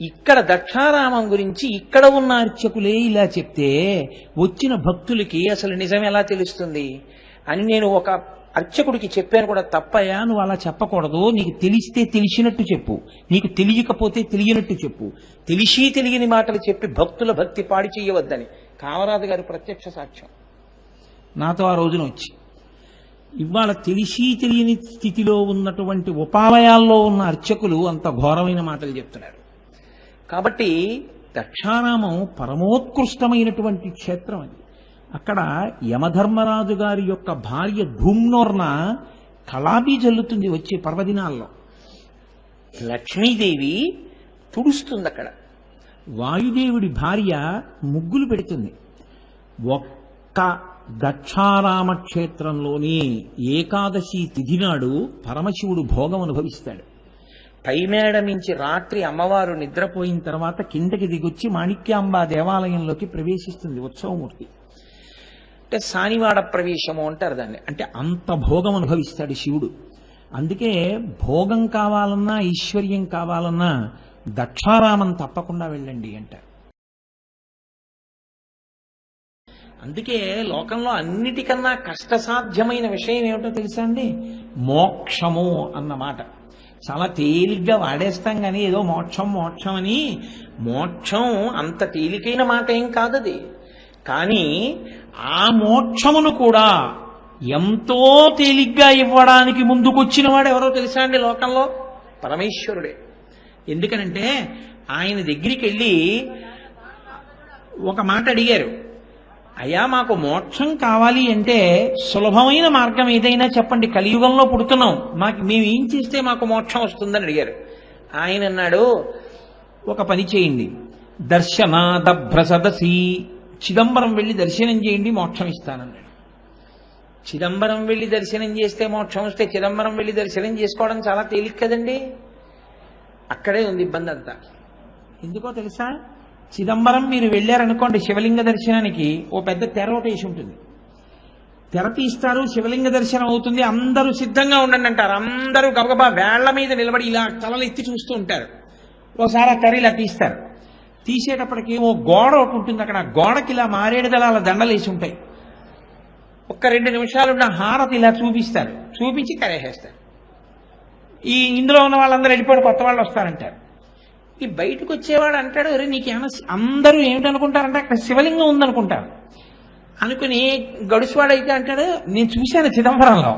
ఇక్కడ దక్షారామం గురించి ఇక్కడ ఉన్న అర్చకులే ఇలా చెప్తే వచ్చిన భక్తులకి అసలు నిజం ఎలా తెలుస్తుంది అని నేను ఒక అర్చకుడికి చెప్పాను కూడా. తప్పయా, నువ్వు అలా చెప్పకూడదు, నీకు తెలిస్తే తెలిసినట్టు చెప్పు, నీకు తెలియకపోతే తెలియనట్టు చెప్పు, తెలిసి తెలియని మాటలు చెప్పి భక్తుల భక్తి పాడి చేయవద్దని కామరాజు గారి ప్రత్యక్ష సాక్ష్యం నాతో ఆ రోజున వచ్చి. ఇవాళ తెలిసి తెలియని స్థితిలో ఉన్నటువంటి ఉపాలయాల్లో ఉన్న అర్చకులు అంత ఘోరమైన మాటలు చెప్తున్నారు. కాబట్టి దక్షారామం పరమోత్కృష్టమైనటువంటి క్షేత్రం అది. అక్కడ యమధర్మరాజు గారి యొక్క భార్య ధూమ్నోర్న కళాబీ జల్లుతుంది వచ్చే పర్వదినాల్లో. లక్ష్మీదేవి తుడుస్తుంది అక్కడ. వాయుదేవుడి భార్య ముగ్గులు పెడుతుంది. ఒక్క దక్షారామ క్షేత్రంలోని ఏకాదశి తిథి నాడు పరమశివుడు భోగం అనుభవిస్తాడు. పైమేడ నుంచి రాత్రి అమ్మవారు నిద్రపోయిన తర్వాత కిందకి దిగొచ్చి మాణిక్యాంబా దేవాలయంలోకి ప్రవేశిస్తుంది ఉత్సవమూర్తి. అంటే సానివాడ ప్రవేశము అంటారు దాన్ని. అంటే అంత భోగం అనుభవిస్తాడు శివుడు. అందుకే భోగం కావాలన్నా ఐశ్వర్యం కావాలన్నా దక్షారామం తప్పకుండా వెళ్ళండి అంటారు. అందుకే లోకంలో అన్నిటికన్నా కష్టసాధ్యమైన విషయం ఏమిటో తెలుసా అండి? మోక్షము అన్నమాట. చాలా తేలిగ్గా వాడేస్తాం కానీ ఏదో మోక్షం మోక్షం అని. మోక్షం అంత తేలికైన మాట ఏం కాదది. కానీ ఆ మోక్షమును కూడా ఎంతో తేలిగ్గా ఇవ్వడానికి ముందుకొచ్చిన వాడు ఎవరో తెలుసా అండి లోకంలో? పరమేశ్వరుడే. ఎందుకనంటే ఆయన దగ్గరికి వెళ్ళి ఒక మాట అడిగారు, అయ్యా మాకు మోక్షం కావాలి అంటే సులభమైన మార్గం ఏదైనా చెప్పండి, కలియుగంలో పుడుతున్నాం, మేము ఏం చేస్తే మాకు మోక్షం వస్తుందని అడిగారు. ఆయన అన్నాడు, ఒక పని చేయండి, దర్శనాదభ్రసదసి, చిదంబరం వెళ్ళి దర్శనం చేయండి, మోక్షం ఇస్తానన్నాడు. చిదంబరం వెళ్ళి దర్శనం చేస్తే మోక్షం వస్తే చిదంబరం వెళ్ళి దర్శనం చేసుకోవడం చాలా తేలిక కదండి. అక్కడే ఉంది ఇబ్బంది అంతా. ఎందుకో తెలుసా? చిదంబరం మీరు వెళ్ళారనుకోండి శివలింగ దర్శనానికి, ఓ పెద్ద తెర ఒకటి వేసి ఉంటుంది. తెర తీస్తారు, శివలింగ దర్శనం అవుతుంది, అందరూ సిద్ధంగా ఉండండి అంటారు. అందరూ గబగబా వేళ్ల మీద నిలబడి ఇలా తలలు ఎత్తి చూస్తూ ఉంటారు. ఓసారి ఆ తెర ఇలా తీస్తారు. తీసేటప్పటికి ఓ గోడ ఒకటి ఉంటుంది, అక్కడ గోడకి ఇలా మారేడు దళాల దండలు వేసి ఉంటాయి. ఒక్క 2 నిమిషాలున్న హారతి ఇలా చూపిస్తారు, చూపించి కరేసేస్తారు. ఇందులో ఉన్న వాళ్ళందరూ వెళ్ళిపోయి కొత్త వాళ్ళు వస్తారంటారు. ఈ బయటకు వచ్చేవాడు అంటాడు, అరే నీకేమన్నా అందరూ ఏమిటనుకుంటారంటే అక్కడ శివలింగం ఉందనుకుంటారు అనుకుని, గడుసువాడైతే అంటాడు, నేను చూశాను చిదంబరంలో,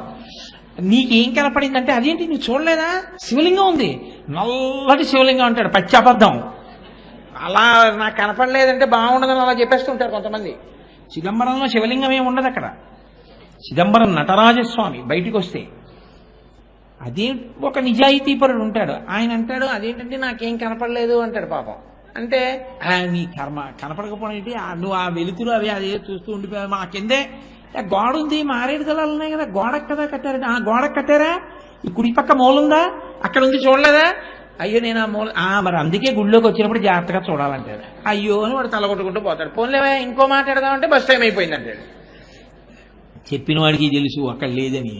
నీకేం కనపడిందంటే, అదేంటి నువ్వు చూడలేదా, శివలింగం ఉంది, నల్లటి శివలింగం అంటాడు. పచ్చి అబద్ధం. అలా నాకు కనపడలేదంటే బాగుండదని అలా చెప్పేస్తుంటారు కొంతమంది. చిదంబరంలో శివలింగం ఏమి ఉండదు అక్కడ. చిదంబరం నటరాజస్వామి బయటికి వస్తే అదే ఒక నిజాయితీపరుడు ఉంటాడు. ఆయన అంటాడు, అదేంటంటే నాకేం కనపడలేదు అంటాడు పాపం. అంటే నీ కర్మ, కనపడకపోవడం ఏంటి, నువ్వు ఆ వెలుతురు అవి అదే చూస్తూ ఉండిపోయావు, మా కిందే గోడ ఉంది, మారేడు దళాలు ఉన్నాయి కదా, గోడకు కదా కట్టారంటే, ఆ గోడకు కట్టారా, ఈ కుడి పక్క మూలుందా, అక్కడ ఉంది చూడలేదా, అయ్యో నేను ఆ మూల, మరి అందుకే గుళ్ళోకి వచ్చినప్పుడు జాగ్రత్తగా చూడాలంటాడు. అయ్యో అని వాడు తలగొట్టుకుంటూ పోతాడు. పోన్లేవా ఇంకో మాట్లాడదామంటే బస్ టైం అయిపోయింది అంటాడు. చెప్పిన వాడికి తెలుసు అక్కడ లేదని,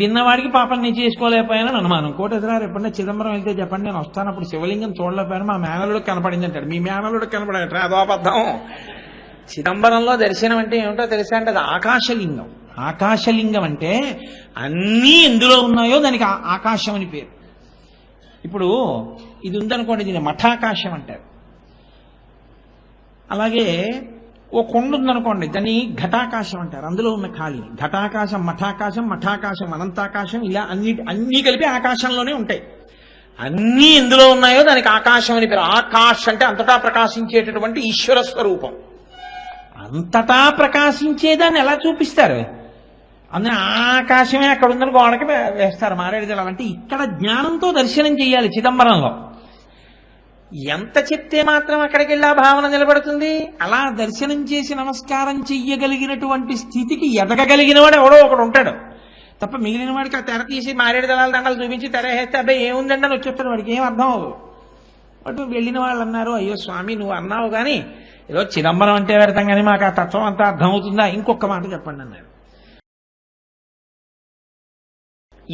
విన్నవాడికి పాపం నేను చేసుకోలేకపోయానని అనుమానం. కోటేశ్వరరావు ఎప్పుడన్నా చిదంబరం వెళ్తే చెప్పండి, నేను వస్తాను, అప్పుడు శివలింగం చూడలేకపోయాను, మా మేనలుడికి కనపడింది అంటాడు. మీ మేనలుడికి కనపడట అదో అబద్ధం. చిదంబరంలో దర్శనం అంటే ఏమిటో తెలుసా అంటే, అది ఆకాశలింగం. ఆకాశలింగం అంటే అన్నీ ఎందులో ఉన్నాయో దానికి ఆకాశం అని పేరు. ఇప్పుడు ఇది ఉందనుకోండి, దీన్ని మఠాకాశం అంటారు. అలాగే ఓ కొండ ఉందనుకోండి, దాన్ని ఘటాకాశం అంటారు. అందులో ఉన్న ఖాళీ ఘటాకాశం, మఠాకాశం, మఠాకాశం, అనంతాకాశం, ఇలా అన్ని కలిపి ఆకాశంలోనే ఉంటాయి. అన్నీ ఎందులో ఉన్నాయో దానికి ఆకాశం అని పేరు. ఆకాశ్ అంటే అంతటా ప్రకాశించేటటువంటి ఈశ్వర స్వరూపం. అంతటా ప్రకాశించేదాన్ని ఎలా చూపిస్తారు? అందులో ఆకాశమే అక్కడ ఉందని గోడకి వేస్తారు మారేడు దళాలు. అంటే ఇక్కడ జ్ఞానంతో దర్శనం చేయాలి చిదంబరంలో. ఎంత చెప్తే మాత్రం అక్కడికి వెళ్ళి ఆ భావన నిలబడుతుంది? అలా దర్శనం చేసి నమస్కారం చెయ్యగలిగినటువంటి స్థితికి ఎదగగలిగిన వాడు ఎవడో ఒకడు ఉంటాడు తప్ప, మిగిలిన వాడికి ఆ తెర తీసి మారేడు దళాల దండలు చూపించి తెర వేస్తే అబ్బాయి ఏముందండి అని వచ్చేస్తాడు, వాడికి ఏం అర్థం అవ్వదు. అటు వెళ్ళిన వాళ్ళు అన్నారు, అయ్యో స్వామి నువ్వు అన్నావు కానీ ఏదో చిదంబరం అంటే పెడతాం కానీ మాకు ఆ తత్వం అంతా అర్థం అవుతుందా, ఇంకొక మాట చెప్పండి అన్నారు.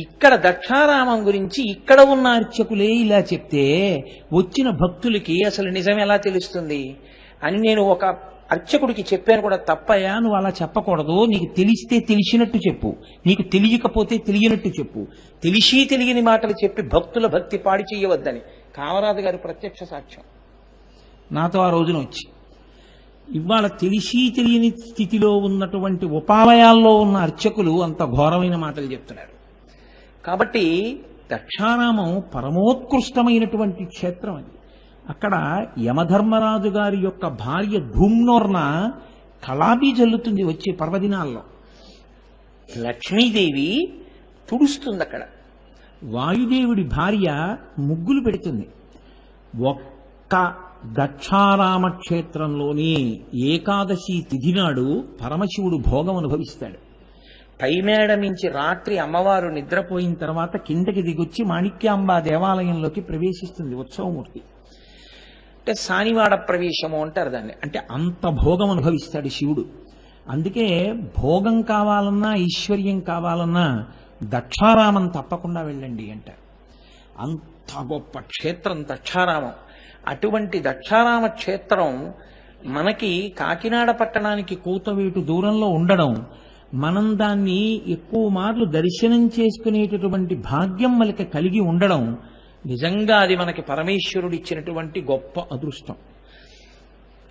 ఇక్కడ దక్షారామం గురించి ఇక్కడ ఉన్న అర్చకులే ఇలా చెప్తే వచ్చిన భక్తులకి అసలు నిజం ఎలా తెలుస్తుంది అని నేను ఒక అర్చకుడికి చెప్పాను కూడా. తప్పయ్యా, నువ్వు అలా చెప్పకూడదు, నీకు తెలిస్తే తెలిసినట్టు చెప్పు, నీకు తెలియకపోతే తెలియనట్టు చెప్పు, తెలిసి తెలియని మాటలు చెప్పి భక్తుల భక్తి పాడి చేయవద్దని కామరాజు గారి ప్రత్యక్ష సాక్ష్యం నాతో ఆ రోజున వచ్చి. ఇవాళ తెలిసి తెలియని స్థితిలో ఉన్నటువంటి ఉపాలయాల్లో ఉన్న అర్చకులు అంత ఘోరమైన మాటలు చెప్తున్నారు. కాబట్టి దక్షారామం పరమోత్కృష్టమైనటువంటి క్షేత్రం అది. అక్కడ యమధర్మరాజు గారి యొక్క భార్య ధూమ్నోర్న కళాబీ జల్లుతుంది వచ్చే పర్వదినాల్లో. లక్ష్మీదేవి తుడుస్తుంది అక్కడ. వాయుదేవుడి భార్య ముగ్గులు పెడుతుంది. ఒక్క దక్షారామ క్షేత్రంలోని ఏకాదశి తిథి నాడు పరమశివుడు భోగం అనుభవిస్తాడు. పైమేడ మించి రాత్రి అమ్మవారు నిద్రపోయిన తర్వాత కిందకి దిగొచ్చి మాణిక్యాంబ దేవాలయంలోకి ప్రవేశిస్తుంది ఉత్సవమూర్తి. అంటే సానివాడ ప్రవేశము అంటారు దాన్ని. అంటే అంత భోగం అనుభవిస్తాడు శివుడు. అందుకే భోగం కావాలన్నా ఐశ్వర్యం కావాలన్నా దక్షారామం తప్పకుండా వెళ్ళండి అంటారు. అంత గొప్ప క్షేత్రం దక్షారామం. అటువంటి దక్షారామ క్షేత్రం మనకి కాకినాడ పట్టణానికి కూతవేటు దూరంలో ఉండడం, మనం దాన్ని ఎక్కువ మార్లు దర్శనం చేసుకునేటటువంటి భాగ్యం మనకి కలిగి ఉండడం నిజంగా అది మనకి పరమేశ్వరుడు ఇచ్చినటువంటి గొప్ప అదృష్టం.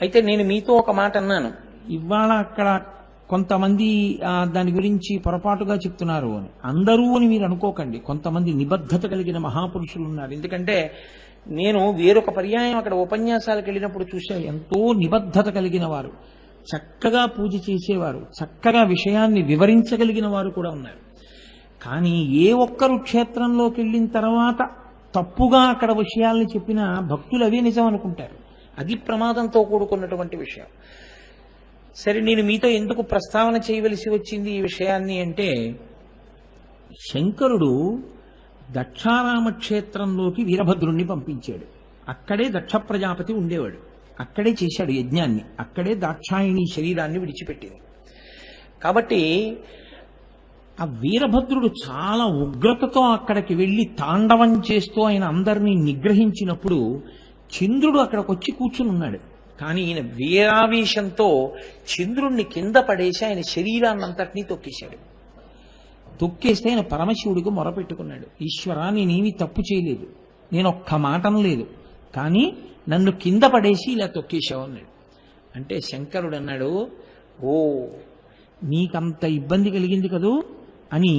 అయితే నేను మీతో ఒక మాట అన్నాను, ఇవాళ అక్కడ కొంతమంది దాని గురించి పొరపాటుగా చెప్తున్నారు అని. అందరూ అని మీరు అనుకోకండి, కొంతమంది నిబద్ధత కలిగిన మహాపురుషులు ఉన్నారు. ఎందుకంటే నేను వేరొక పర్యాయం అక్కడ ఉపన్యాసాలకు వెళ్ళినప్పుడు చూశాను, ఎంతో నిబద్ధత కలిగిన వారు, చక్కగా పూజ చేసేవారు, చక్కగా విషయాన్ని వివరించగలిగిన వారు కూడా ఉన్నారు. కానీ ఏ ఒక్కరు క్షేత్రంలోకి వెళ్ళిన తర్వాత తప్పుగా అక్కడ విషయాల్ని చెప్పినా భక్తులు అవే నిజం అనుకుంటారు. అది ప్రమాదంతో కూడుకున్నటువంటి విషయం. సరే, నేను మీతో ఎందుకు ప్రస్తావన చేయవలసి వచ్చింది ఈ విషయాన్ని అంటే, శంకరుడు దక్షారామ క్షేత్రంలోకి వీరభద్రుణ్ణి పంపించాడు. అక్కడే దక్ష ప్రజాపతి ఉండేవాడు, అక్కడే చేశాడు యజ్ఞాన్ని, అక్కడే దాక్షాయిణి శరీరాన్ని విడిచిపెట్టింది. కాబట్టి ఆ వీరభద్రుడు చాలా ఉగ్రతతో అక్కడికి వెళ్లి తాండవం చేస్తూ ఆయన అందరినీ నిగ్రహించినప్పుడు చంద్రుడు అక్కడికి వచ్చి కూర్చుని ఉన్నాడు. కానీ ఈయన వీరావేశంతో చంద్రుణ్ణి కింద పడేసి ఆయన శరీరాన్నంతటినీ తొక్కేశాడు. తొక్కేస్తే ఆయన పరమశివుడికి మొరపెట్టుకున్నాడు, ఈశ్వరా, నేనేమీ తప్పు చేయలేదు, నేను ఒక్క మాటం లేదు, కానీ నన్ను కింద పడేసి ఇలా తొక్కేశావు అన్నాడు. అంటే శంకరుడు అన్నాడు, ఓ నీకంత ఇబ్బంది కలిగింది కదూ అని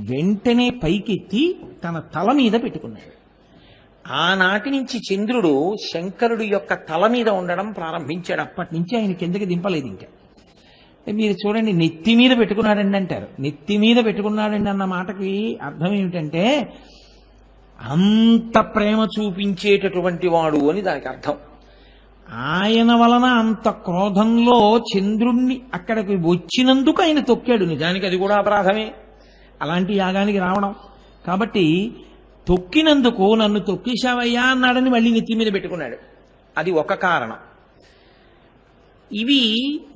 వెంటనే పైకెత్తి తన తల మీద పెట్టుకున్నాడు. ఆనాటి నుంచి చంద్రుడు శంకరుడు యొక్క తల మీద ఉండడం ప్రారంభించాడు. అప్పటి నుంచి ఆయన కిందకి దింపలేదు. ఇంకా మీరు చూడండి, నెత్తి మీద పెట్టుకున్నాడండి అంటారు. నెత్తి మీద పెట్టుకున్నాడండి అన్న మాటకి అర్థం ఏమిటంటే అంత ప్రేమ చూపించేటటువంటి వాడు అని దానికి అర్థం. ఆయన వలన అంత క్రోధంలో చంద్రుణ్ణి అక్కడికి వచ్చినందుకు ఆయన తొక్కాడు. నిజానికి అది కూడా అపరాధమే, అలాంటి యాగానికి రావడం. కాబట్టి తొక్కినందుకు నన్ను తొక్కేశావయ్యా అన్నాడని మళ్ళీ నెత్తి మీద పెట్టుకున్నాడు. అది ఒక కారణం. ఇవి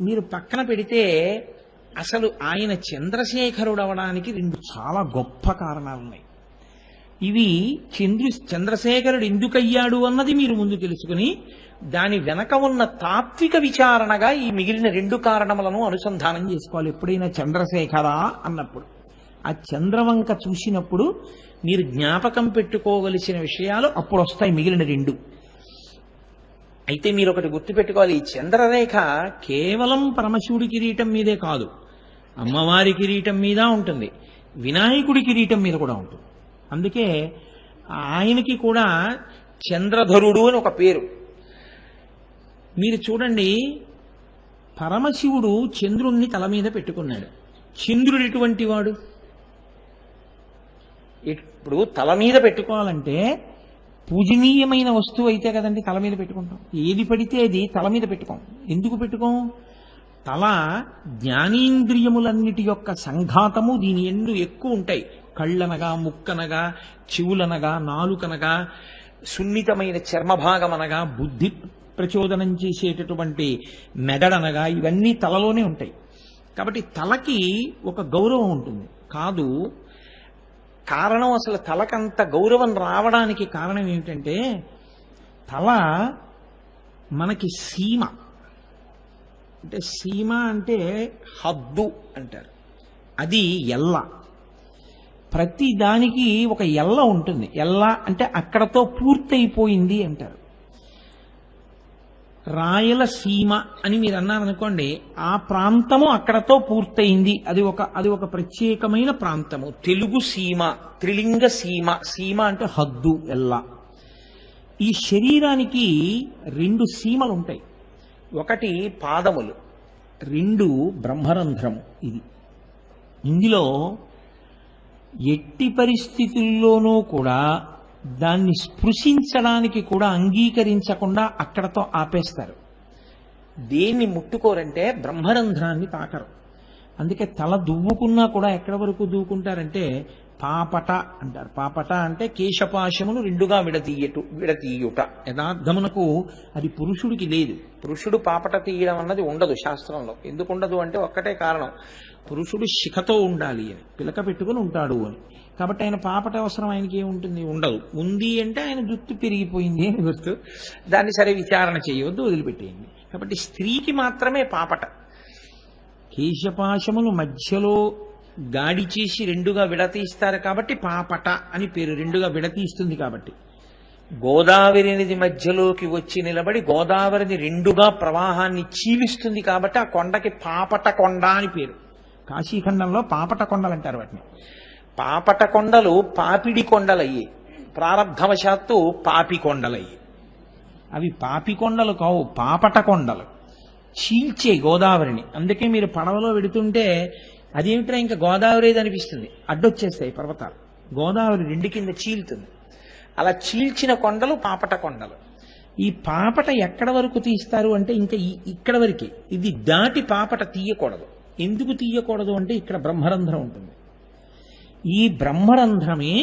మీరు పక్కన పెడితే అసలు ఆయన చంద్రశేఖరుడు అవడానికి రెండు చాలా గొప్ప కారణాలున్నాయి. ఇవి చంద్రశేఖరుడు ఎందుకయ్యాడు అన్నది మీరు ముందు తెలుసుకుని దాని వెనక ఉన్న తాత్విక విచారణగా ఈ మిగిలిన రెండు కారణములను అనుసంధానం చేసుకోవాలి. ఎప్పుడైనా చంద్రశేఖర అన్నప్పుడు ఆ చంద్రవంక చూసినప్పుడు మీరు జ్ఞాపకం పెట్టుకోవలసిన విషయాలు అప్పుడు వస్తాయి, మిగిలిన రెండు. అయితే మీరు ఒకటి గుర్తుపెట్టుకోవాలి, ఈ చంద్రరేఖ కేవలం పరమశివుడి కిరీటం మీదే కాదు, అమ్మవారి కిరీటం మీద ఉంటుంది, వినాయకుడి కిరీటం మీద కూడా ఉంటుంది. అందుకే ఆయనకి కూడా చంద్రధరుడు అని ఒక పేరు. మీరు చూడండి, పరమశివుడు చంద్రుణ్ణి తల మీద పెట్టుకున్నాడు. చంద్రుడు ఎటువంటి వాడు? ఇప్పుడు తల మీద పెట్టుకోవాలంటే పూజనీయమైన వస్తువు అయితే కదండి తల మీద పెట్టుకుంటాం. ఏది పడితే అది తల మీద పెట్టుకోం. ఎందుకు పెట్టుకోం? తల జ్ఞానేంద్రియములన్నిటి యొక్క సంఘాతము దీని ఎందు ఎక్కువ ఉంటాయి. కళ్ళనగా, ముక్కనగా, చెవులనగా, నాలుకనగా, సున్నితమైన చర్మభాగమనగా, బుద్ధి ప్రచోదనం చేసేటటువంటి మెదడనగా, ఇవన్నీ తలలోనే ఉంటాయి. కాబట్టి తలకి ఒక గౌరవం ఉంటుంది. కాదు, కారణం అసలు తలకంత గౌరవం రావడానికి కారణం ఏమిటంటే తల మనకి సీమ, అంటే సీమ అంటే హద్దు అంటారు, అది ఎల్ల. ప్రతి దానికి ఒక ఎల్ల ఉంటుంది. ఎల్ల అంటే అక్కడతో పూర్తయిపోయింది అంటారు. రాయలసీమ అని మీరు అన్నారనుకోండి, ఆ ప్రాంతము అక్కడతో పూర్తయింది, అది ఒక ప్రత్యేకమైన ప్రాంతము. తెలుగు సీమ, త్రిలింగ సీమ. సీమ అంటే హద్దు, ఎల్ల. ఈ శరీరానికి 2 సీమలు ఉంటాయి. ఒకటి పాదములు, 2 బ్రహ్మరంధ్రము. ఇందులో ఎట్టి పరిస్థితుల్లోనూ కూడా దాన్ని స్పృశించడానికి కూడా అంగీకరించకుండా అక్కడతో ఆపేస్తారు. దేన్ని ముట్టుకోరంటే బ్రహ్మరంధ్రాన్ని తాకరు. అందుకే తల దువ్వుకున్నా కూడా ఎక్కడి వరకు దూకుంటారంటే పాపట అంటారు. పాపట అంటే కేశపాశమును 2గా విడతీయుట. యథార్థమునకు అది పురుషుడికి లేదు. పురుషుడు పాపట తీయడం అన్నది ఉండదు శాస్త్రంలో. ఎందుకు ఉండదు అంటే ఒక్కటే కారణం, పురుషుడు శిఖతో ఉండాలి అని, పిలక పెట్టుకుని ఉంటాడు అని. కాబట్టి ఆయన పాపట అవసరం ఆయనకి ఏముంటుంది? ఉండదు. ఉంది అంటే ఆయన జుట్టు పెరిగిపోయింది అని గుర్తు. దాన్ని సరే విచారణ చేయవద్దు, వదిలిపెట్టేయండి. కాబట్టి స్త్రీకి మాత్రమే పాపట. కేశపాశమును మధ్యలో గాడి చేసి 2గా విడతీస్తారు కాబట్టి పాపట అని పేరు. 2గా విడతీస్తుంది కాబట్టి. గోదావరి నది మధ్యలోకి వచ్చి నిలబడి గోదావరిని 2గా ప్రవాహాన్ని చీలిస్తుంది కాబట్టి ఆ కొండకి పాపట కొండ అని పేరు. కాశీఖండంలో పాపట కొండలు అంటారు వాటిని. పాపట కొండలు పాపిడి కొండలయ్యి, ప్రారబ్ధవశాత్తు పాపి కొండలయ్యి. అవి పాపి కొండలు కావు, పాపట కొండలు. చీల్చే గోదావరిని. అందుకే మీరు పడవలో వెడుతుంటే అదేమిట్రా ఇంకా గోదావరి అనిపిస్తుంది, అడ్డొచ్చేస్తాయి పర్వతాలు. గోదావరి 2 కింద చీల్తుంది. అలా చీల్చిన కొండలు పాపట కొండలు. ఈ పాపట ఎక్కడ వరకు తీస్తారు అంటే ఇంకా ఇక్కడ వరకే. ఇది దాటి పాపట తీయకూడదు. ఎందుకు తీయకూడదు అంటే ఇక్కడ బ్రహ్మరంధ్రం ఉంటుంది. ఈ బ్రహ్మరంధ్రమే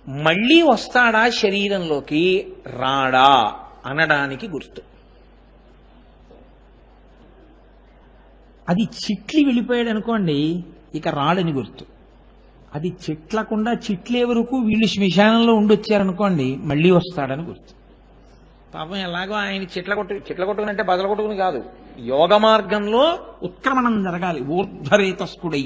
మళ్ళీ వస్తాడా శరీరంలోకి, రాడా అనడానికి గుర్తు. అది చిట్లి వెళ్ళిపోయాడు అనుకోండి, ఇక రాడని గుర్తు. అది చిట్లకుండా చిట్లే వరకు వీళ్ళు శ్మశానంలో ఉండొచ్చారనుకోండి, మళ్ళీ వస్తాడని గుర్తు. పాపం ఎలాగో ఆయన చిట్ల కొట్టుకునంటే బదల కొట్టుకుని కాదు, యోగ మార్గంలో ఉత్క్రమణం జరగాలి. ఊర్ధ్వరేతస్కుడై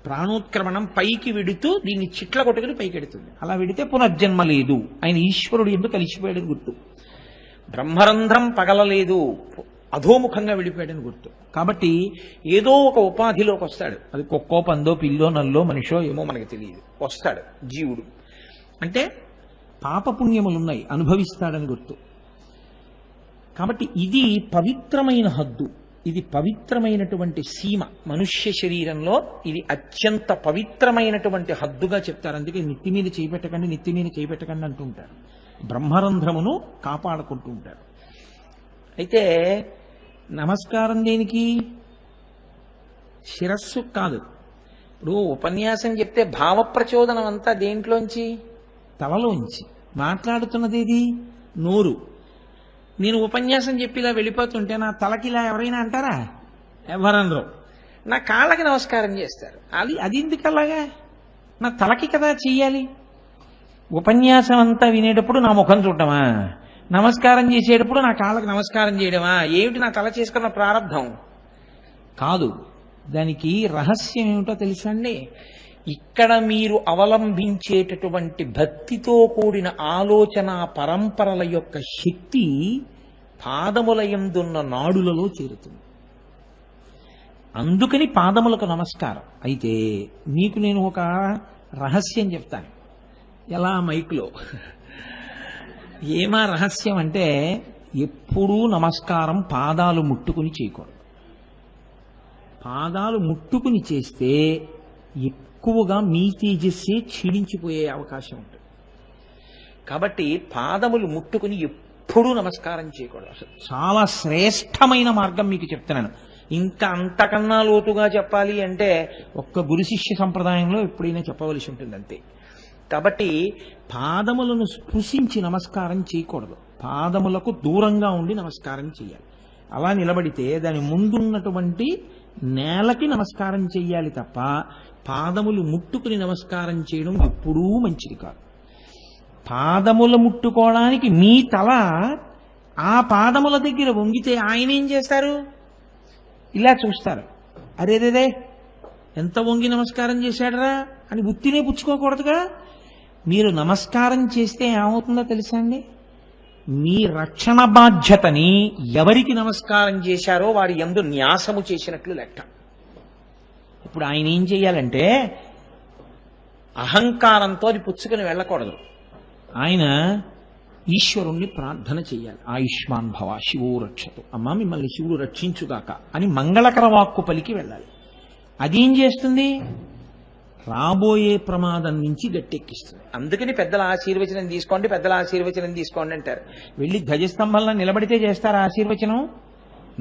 ప్రాణోత్క్రమణం పైకి విడుతూ దీన్ని చిట్ల కొట్టుకుని పైకి ఎడుతుంది. అలా విడితే పునర్జన్మ లేదు, ఆయన ఈశ్వరుడు ఎందుకు కలిసిపోయాడని గుర్తు. బ్రహ్మరంధ్రం పగలలేదు, అధోముఖంగా వెళ్ళిపోయాడని గుర్తు. కాబట్టి ఏదో ఒక ఉపాధిలోకి వస్తాడు. అది కుక్కో, పందో, పిల్లో, నల్లో, మనిషో ఏమో మనకి తెలియదు, వస్తాడు జీవుడు. అంటే పాపపుణ్యములున్నాయి, అనుభవిస్తాడని గుర్తు. కాబట్టి ఇది పవిత్రమైన హద్దు, ఇది పవిత్రమైనటువంటి సీమ. మనుష్య శరీరంలో ఇది అత్యంత పవిత్రమైనటువంటి హద్దుగా చెప్తారు. అందుకే నెత్తి మీద చేపెట్టకండి, నెత్తి మీద చేపెట్టకండి అంటుంటారు. బ్రహ్మరంధ్రమును కాపాడుకుంటూ ఉంటారు. అయితే నమస్కారం దేనికి? శిరస్సు కాదు. ఇప్పుడు ఉపన్యాసం చెప్తే భావ ప్రచోదనం అంతా దేంట్లోంచి? తలలోంచి. మాట్లాడుతున్నది ఏది? నోరు. నేను ఉపన్యాసం చెప్పి ఇలా వెళ్ళిపోతుంటే నా తలకి ఇలా ఎవరైనా అంటారా? ఎవరనరు. నా కాళ్ళకి నమస్కారం చేస్తారు. అది ఎందుకు అలాగా? నా తలకి కదా చెయ్యాలి. ఉపన్యాసం అంతా వినేటప్పుడు నా ముఖం చూడటమా? నమస్కారం చేసేటప్పుడు నా కాళ్ళకి నమస్కారం చేయడమా? ఏమిటి నా తల చేసుకున్న ప్రారంధం కాదు. దానికి రహస్యం ఏమిటో తెలుసా అండి? ఇక్కడ మీరు అవలంబించేటటువంటి భక్తితో కూడిన ఆలోచన పరంపరల యొక్క శక్తి పాదముల యందున్న నాడులలో చేరుతుంది. అందుకని పాదములకు నమస్కారం. అయితే మీకు నేను ఒక రహస్యం చెప్తాను. ఎలా మైక్లో ఏమా రహస్యం అంటే, ఎప్పుడూ నమస్కారం పాదాలు ముట్టుకుని చేయకూడదు. పాదాలు ముట్టుకుని చేస్తే ఎక్కువగా మీ తేజస్సే క్షీణించిపోయే అవకాశం ఉంటుంది. కాబట్టి పాదములు ముట్టుకుని ఎప్పుడూ నమస్కారం చేయకూడదు. అసలు చాలా శ్రేష్టమైన మార్గం మీకు చెప్తున్నాను. ఇంకా అంతకన్నా లోతుగా చెప్పాలి అంటే ఒక్క గురు శిష్య సంప్రదాయంలో ఎప్పుడైనా చెప్పవలసి ఉంటుంది అంతే. కాబట్టి పాదములను స్పృశించి నమస్కారం చేయకూడదు. పాదములకు దూరంగా ఉండి నమస్కారం చేయాలి. అలా నిలబడితే దాని ముందున్నటువంటి నేలకి నమస్కారం చెయ్యాలి తప్ప పాదములు ముట్టుకుని నమస్కారం చేయడం ఎప్పుడూ మంచిది కాదు. పాదములు ముట్టుకోవడానికి మీ తల ఆ పాదముల దగ్గర వంగితే ఆయన ఏం చేస్తారు? ఇలా చూస్తారు, అరేరేరే ఎంత వంగి నమస్కారం చేశాడరా అని బుత్తినే పుచ్చుకోకూడదుగా. మీరు నమస్కారం చేస్తే ఏమవుతుందో తెలుసా అండి? మీ రక్షణ బాధ్యతని ఎవరికి నమస్కారం చేశారో వారి యందు న్యాసము చేసినట్లు లెక్క. ఇప్పుడు ఆయన ఏం చెయ్యాలంటే అహంకారంతో అది పుచ్చుకొని వెళ్ళకూడదు. ఆయన ఈశ్వరుణ్ణి ప్రార్థన చెయ్యాలి. ఆయుష్మాన్ భవ శివో రక్షతు, అమ్మా మిమ్మల్ని శివుడు రక్షించుగాక అని మంగళకర వాక్కు పలికి వెళ్ళాలి. అదేం చేస్తుంది? రాబోయే ప్రమాదం నుంచి గట్టెక్కిస్తుంది. అందుకని పెద్దల ఆశీర్వచనం తీసుకోండి, పెద్దల ఆశీర్వచనం తీసుకోండి అంటారు. వెళ్ళి ధ్వజస్తంభంలో నిలబడితే చేస్తారు ఆశీర్వచనం?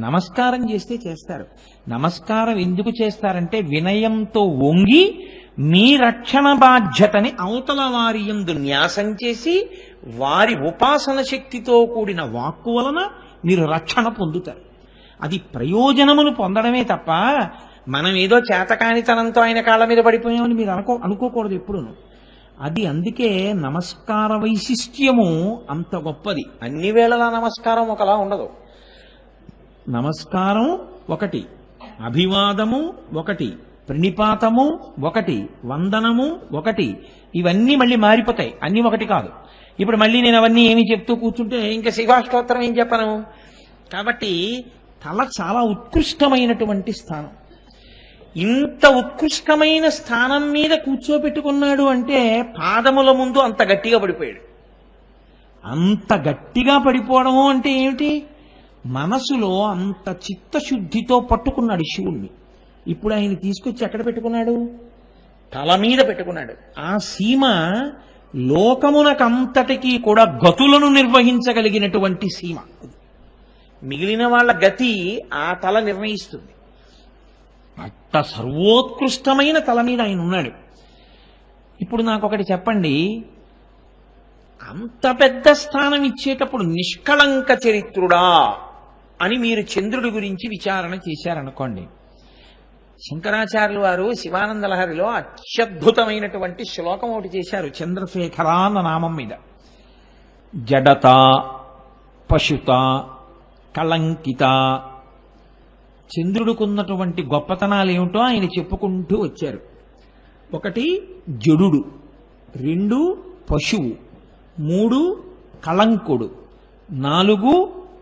నమస్కారం చేస్తే చేస్తారు. నమస్కారం ఎందుకు చేస్తారంటే వినయంతో వంగి మీ రక్షణ బాధ్యతని అవతల వారి యందు న్యాసం చేసి వారి ఉపాసన శక్తితో కూడిన వాక్కు వలన మీరు రక్షణ పొందుతారు. అది ప్రయోజనమును పొందడమే తప్ప మనం ఏదో చేతకానితనంతో ఆయన కాళ్ళ మీద పడిపోయామని మీరు అనుకోకూడదు ఎప్పుడును. అది అందుకే నమస్కార వైశిష్ట్యము అంత గొప్పది. అన్ని వేళలా నమస్కారం ఒకలా ఉండదు. నమస్కారం ఒకటి, అభివాదము ఒకటి, ప్రణిపాతము ఒకటి, వందనము ఒకటి. ఇవన్నీ మళ్ళీ మారిపోతాయి, అన్ని ఒకటి కాదు. ఇప్పుడు మళ్ళీ నేను అవన్నీ ఏమి చెప్తూ కూర్చుంటే ఇంకా శివాష్టోత్తరం ఏం చెప్పను. కాబట్టి తల చాలా ఉత్కృష్టమైనటువంటి స్థానం. ఇంత ఉత్కృష్టమైన స్థానం మీద కూర్చోబెట్టుకున్నాడు అంటే పాదముల ముందు అంత గట్టిగా పడిపోయాడు. అంత గట్టిగా పడిపోవడము అంటే ఏమిటి? మనసులో అంత చిత్తశుద్ధితో పట్టుకున్నాడు శివుణ్ణి. ఇప్పుడు ఆయన తీసుకొచ్చి ఎక్కడ పెట్టుకున్నాడు? తల మీద పెట్టుకున్నాడు. ఆ సీమ లోకమునకంతటికీ కూడా గతులను నిర్వహించగలిగినటువంటి సీమ. మిగిలిన వాళ్ళ గతి ఆ తల నిర్ణయిస్తుంది. అట్ట సర్వోత్కృష్టమైన తల మీద ఆయన ఉన్నాడు. ఇప్పుడు నాకొకటి చెప్పండి, అంత పెద్ద స్థానం ఇచ్చేటప్పుడు నిష్కళంక చరిత్రుడా అని మీరు చంద్రుడి గురించి విచారణ చేశారనుకోండి. శంకరాచార్యులు వారు శివానంద లహరిలో అత్యద్భుతమైనటువంటి శ్లోకం ఒకటి చేశారు చంద్రశేఖర అన్న నామం మీద. జడత, పశుత, కళంకిత. చంద్రుడికున్నటువంటి గొప్పతనాలు ఏమిటో ఆయన చెప్పుకుంటూ వచ్చారు. ఒకటి జడుడు, 2 పశువు, 3 కళంకుడు, 4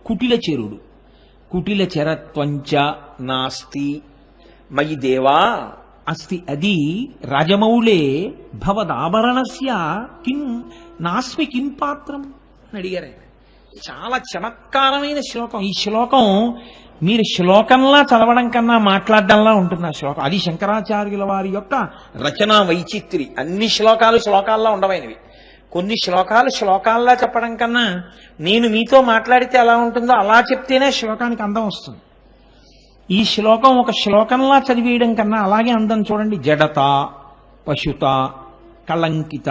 కుటిల చెరుడు. కుటిల చెరత్వంచ నాస్తి మయి దేవా అస్తి అది రాజమౌళే భవదాభరణస్య కిం నాస్మి కిం పాత్రం అని అడిగారు ఆయన. చాలా చమత్కారమైన శ్లోకం. ఈ శ్లోకం మీరు శ్లోకంలా చదవడం కన్నా మాట్లాడడంలా ఉంటుంది ఆ శ్లోకం. అది శంకరాచార్యుల వారి యొక్క రచనా వైచిత్రి. అన్ని శ్లోకాలు శ్లోకాల్లో ఉండవైనవి. కొన్ని శ్లోకాలు శ్లోకాల్లా చెప్పడం కన్నా నేను మీతో మాట్లాడితే ఎలా ఉంటుందో అలా చెప్తేనే శ్లోకానికి అందం వస్తుంది. ఈ శ్లోకం ఒక శ్లోకంలా చదివేయడం కన్నా అలాగే అందం చూడండి. జడత, పశుత, కళంకిత,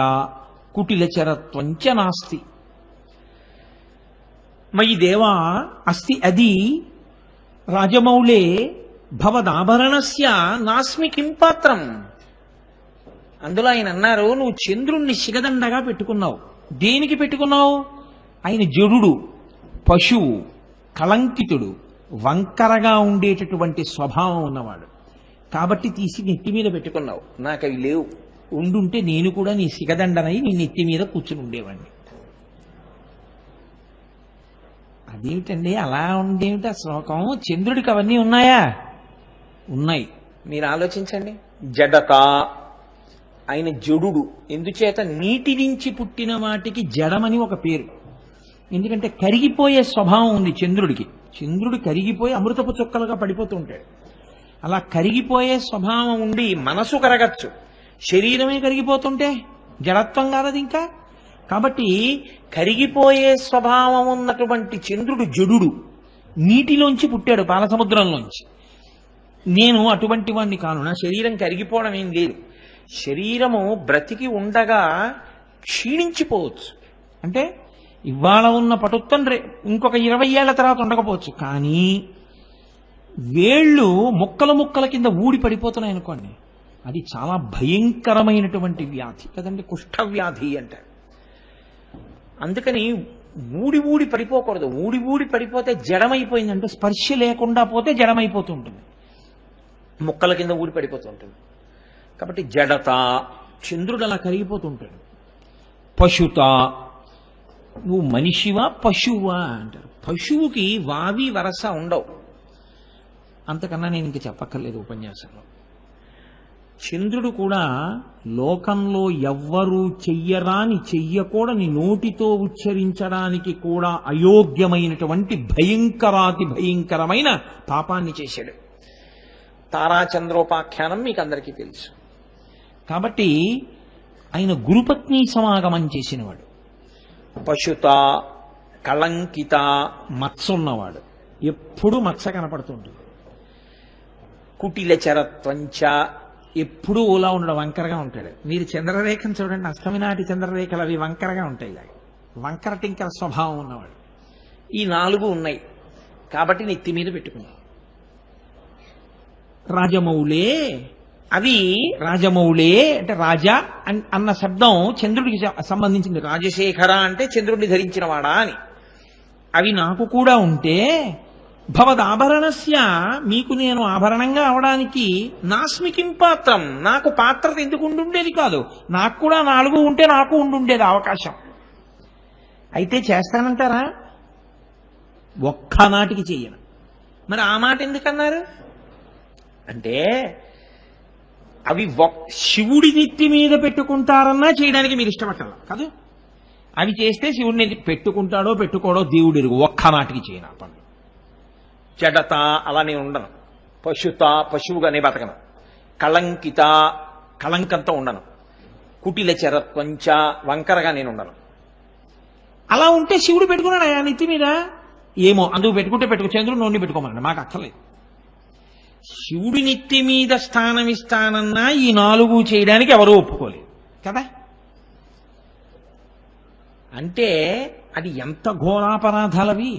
కుటిల చరత్వంచ నాస్తి మయి దేవా అస్తి అది రాజమౌళే భవదాభరణస్య నాస్మి కిం పాత్రం. అందులో ఆయన అన్నారు, నువ్వు చంద్రుణ్ణి శిగదండగా పెట్టుకున్నావు. దేనికి పెట్టుకున్నావు? ఆయన జడుడు, పశువు, కళంకితుడు, వంకరగా ఉండేటటువంటి స్వభావం ఉన్నవాడు కాబట్టి తీసి నెత్తి మీద పెట్టుకున్నావు. నాకు అవి లేవు. ఉండుంటే నేను కూడా నీ శిగదండనై నీ నెత్తి మీద కూర్చుని ఉండేవాడిని. అదేమిటండి అలా ఉండేమిటి ఆ శ్లోకం? చంద్రుడికి అవన్నీ ఉన్నాయా? ఉన్నాయి. మీరు ఆలోచించండి. జడత, ఆయన జడుడు. ఎందుచేత నీటి నుంచి పుట్టిన వాటికి జడమని ఒక పేరు. ఎందుకంటే కరిగిపోయే స్వభావం ఉంది చంద్రుడికి. చంద్రుడు కరిగిపోయి అమృతపు చుక్కలుగా పడిపోతూ ఉంటాడు. అలా కరిగిపోయే స్వభావం ఉండి మనసు కరగచ్చు, శరీరమే కరిగిపోతుంటే జడత్వం కాదది ఇంకా. కాబట్టి కరిగిపోయే స్వభావం ఉన్నటువంటి చంద్రుడు జడుడు, నీటిలోంచి పుట్టాడు, పాలసముద్రంలోంచి. నేను అటువంటి వాడిని కాను. నా శరీరం కరిగిపోవడం ఏం లేదు. శరీరము బ్రతికి ఉండగా క్షీణించిపోవచ్చు. అంటే ఇవాళ ఉన్న పటుత్వం ఇంకొక 20 ఏళ్ల తర్వాత ఉండకపోవచ్చు. కానీ వేళ్ళు ముక్కల ముక్కల కింద ఊడి పడిపోతున్నాయి అనుకోండి, అది చాలా భయంకరమైనటువంటి వ్యాధి కదండి, కుష్ఠ వ్యాధి అంటారు. అందుకని ఊడి ఊడి పడిపోకూడదు. ఊడి ఊడి పడిపోతే జడమైపోయిందంటే, స్పర్శ లేకుండా పోతే జడమైపోతూ ఉంటుంది, ముక్కల కింద ఊడి పడిపోతూ ఉంటుంది. కాబట్టి జడత, చంద్రుడు అలా కరిగిపోతుంటాడు. పశుత, నువ్వు మనిషివా పశువా అంటారు. పశువుకి వావి వరస ఉండవు. అంతకన్నా నేను ఇంక చెప్పక్కర్లేదు ఉపన్యాసంలో. చంద్రుడు కూడా లోకంలో ఎవ్వరూ చెయ్యరాని, చెయ్యకూడని, నోటితో ఉచ్చరించడానికి కూడా అయోగ్యమైనటువంటి భయంకరాతి భయంకరమైన పాపాన్ని చేశాడు. తారాచంద్రోపాఖ్యానం మీకు అందరికీ తెలుసు. కాబట్టి ఆయన గురుపత్ని సమాగమం చేసినవాడు. పశుత, కళంకిత, మత్స ఉన్నవాడు, ఎప్పుడూ మత్స కనపడుతుంటుంది. కుటిల చరత్వంచ, ఎప్పుడూ ఓలా ఉండడం, వంకరగా ఉంటాడు. మీరు చంద్రరేఖను చూడండి, అష్టమి నాటి చంద్రరేఖలు అవి వంకరగా ఉంటాయి. వంకర టింకర స్వభావం ఉన్నవాడు. ఈ 4 ఉన్నాయి కాబట్టి నెత్తి మీద పెట్టుకున్నాడు. రాజమౌళే, అవి రాజమౌళే అంటే రాజా అన్న శబ్దం చంద్రుడికి సంబంధించింది. రాజశేఖర అంటే చంద్రుడిని ధరించిన వాడా అని. అవి నాకు కూడా ఉంటే భవదాభరణస్య, మీకు నేను ఆభరణంగా అవడానికి నాస్మికిం పాత్రం, నాకు పాత్రత ఎందుకు ఉండుండేది కాదు. నాకు కూడా 4 ఉంటే నాకు ఉండుండేది అవకాశం. అయితే చేస్తానంటారా? ఒక్కనాటికి చెయ్యను. మరి ఆ మాట ఎందుకన్నారు అంటే, అవి శివుడి నెత్తి మీద పెట్టుకుంటారన్నా చేయడానికి మీరు ఇష్టపట్టాల కాదు. అవి చేస్తే శివుడిని పెట్టుకుంటాడో పెట్టుకోడో దేవుడు ఎరుగు. ఒక్కనాటికి చేయను ఆ పనులు. జడత, అలా నేను ఉండను. పశుత, పశువుగానే బతకను. కళంకిత, కళంకంతో ఉండను. కుటిల చరత్వంచ, వంకరగా నేను ఉండను. అలా ఉంటే శివుడు పెట్టుకున్నాడు ఆ నెత్తి మీద. ఏమో అందుకు పెట్టుకుంటే పెట్టుకో, చంద్రుడు నోడిని పెట్టుకోమన్నాడు, మాకు అక్కర్లేదు. శివుడి నెత్తి మీద స్థానం ఇస్తానన్నా ఈ 4 చేయడానికి ఎవరూ ఒప్పుకోలేదు కదా. అంటే అది ఎంత ఘోరాపరాధాలవి.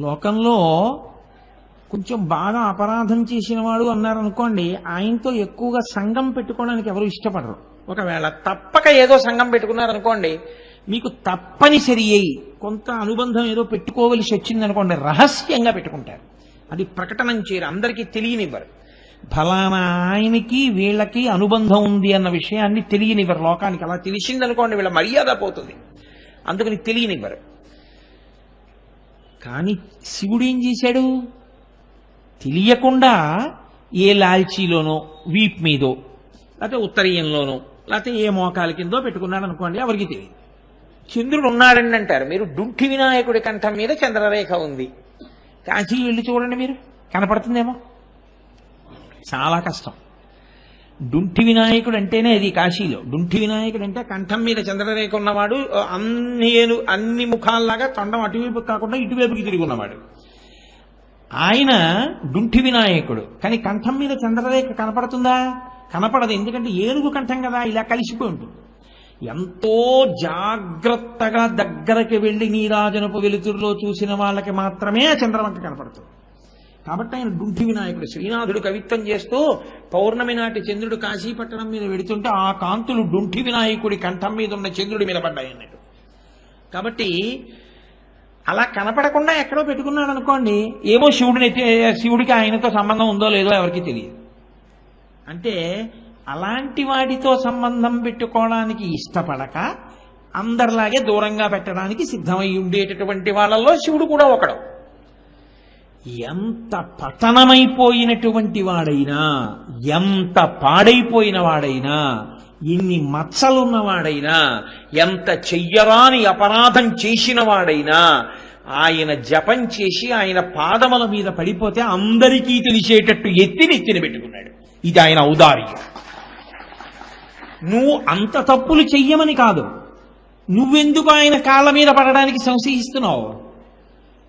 లోకంలో కొంచెం బాగా అపరాధం చేసిన వాడు అన్నారనుకోండి, ఆయనతో ఎక్కువగా సంఘం పెట్టుకోవడానికి ఎవరు ఇష్టపడరు. ఒకవేళ తప్పక ఏదో సంఘం పెట్టుకున్నారనుకోండి, మీకు తప్పనిసరి అయి కొంత అనుబంధం ఏదో పెట్టుకోవలసి వచ్చిందనుకోండి, రహస్యంగా పెట్టుకుంటారు. అది ప్రకటనం చేయరు, అందరికీ తెలియనివ్వరు. ఫలానా ఆయనకి వీళ్ళకి అనుబంధం ఉంది అన్న విషయాన్ని తెలియనివ్వరు లోకానికి. అలా తెలిసిందనుకోండి వీళ్ళ మర్యాద పోతుంది, అందుకని తెలియనివ్వరు. కానీ శివుడు ఏం చేశాడు? తెలియకుండా ఏ లాల్చీలోనో, వీప్ మీదో, లేకపోతే ఉత్తరీయంలోనో, లేకపోతే ఏ మోకాల కిందో పెట్టుకున్నాడు అనుకోండి, ఎవరికి తెలియదు. చంద్రుడు ఉన్నాడండి అంటారు మీరు. డుంఠి వినాయకుడి కంఠం మీద చంద్రరేఖ ఉంది. కాశీ వెళ్ళి చూడండి, మీరు కనపడుతుందేమో. చాలా కష్టం. డుంఠి వినాయకుడు అంటేనే అది కాశీలో. డుంఠి వినాయకుడు అంటే కంఠం మీద చంద్రరేఖ ఉన్నవాడు, అన్ని ముఖాల్లాగా తొండం అటువైపు కాకుండా ఇటువైపుకి తిరిగి ఉన్నవాడు. ఆయన డుంఠి వినాయకుడు. కానీ కంఠం మీద చంద్రరేఖ కనపడుతుందా? కనపడదు. ఎందుకంటే ఏనుగు కంఠం కదా, ఇలా కలిసిపోయి ఉంటుంది. ఎంతో జాగ్రత్తగా దగ్గరకి వెళ్లి నీరాజనపు వెలుతురులో చూసిన వాళ్ళకి మాత్రమే ఆ చంద్రవంక కనపడుతుంది. కాబట్టి ఆయన డుంఠి వినాయకుడు. శ్రీనాథుడు కవిత్వం చేస్తూ పౌర్ణమి నాటి చంద్రుడు కాశీపట్టణం మీద వెడుతుంటే ఆ కాంతులు డుంఠి వినాయకుడి కంఠం మీద ఉన్న చంద్రుడి మీద పడ్డాయి అన్నట్టు. కాబట్టి అలా కనపడకుండా ఎక్కడో పెట్టుకున్నాడు అనుకోండి, ఏమో శివుడికి ఆయనతో సంబంధం ఉందో లేదో ఎవరికి తెలియదు. అంటే అలాంటి వాడితో సంబంధం పెట్టుకోవడానికి ఇష్టపడక అందరిలాగే దూరంగా పెట్టడానికి సిద్ధమై ఉండేటటువంటి వాళ్ళల్లో శివుడు కూడా ఒకడు. ఎంత పతనమైపోయినటువంటి వాడైనా, ఎంత పాడైపోయిన వాడైనా, ఎన్ని మచ్చలున్నవాడైనా, ఎంత చెయ్యరాని అపరాధం చేసిన వాడైనా, ఆయన జపం చేసి ఆయన పాదముల మీద పడిపోతే అందరికీ తెలిసేటట్టు నెత్తిని పెట్టుకున్నాడు. ఇది ఆయన ఔదార్యం. నువ్వు అంత తప్పులు చెయ్యమని కాదు, నువ్వెందుకు ఆయన కాళ్ళ మీద పడడానికి సంశయిస్తున్నావు?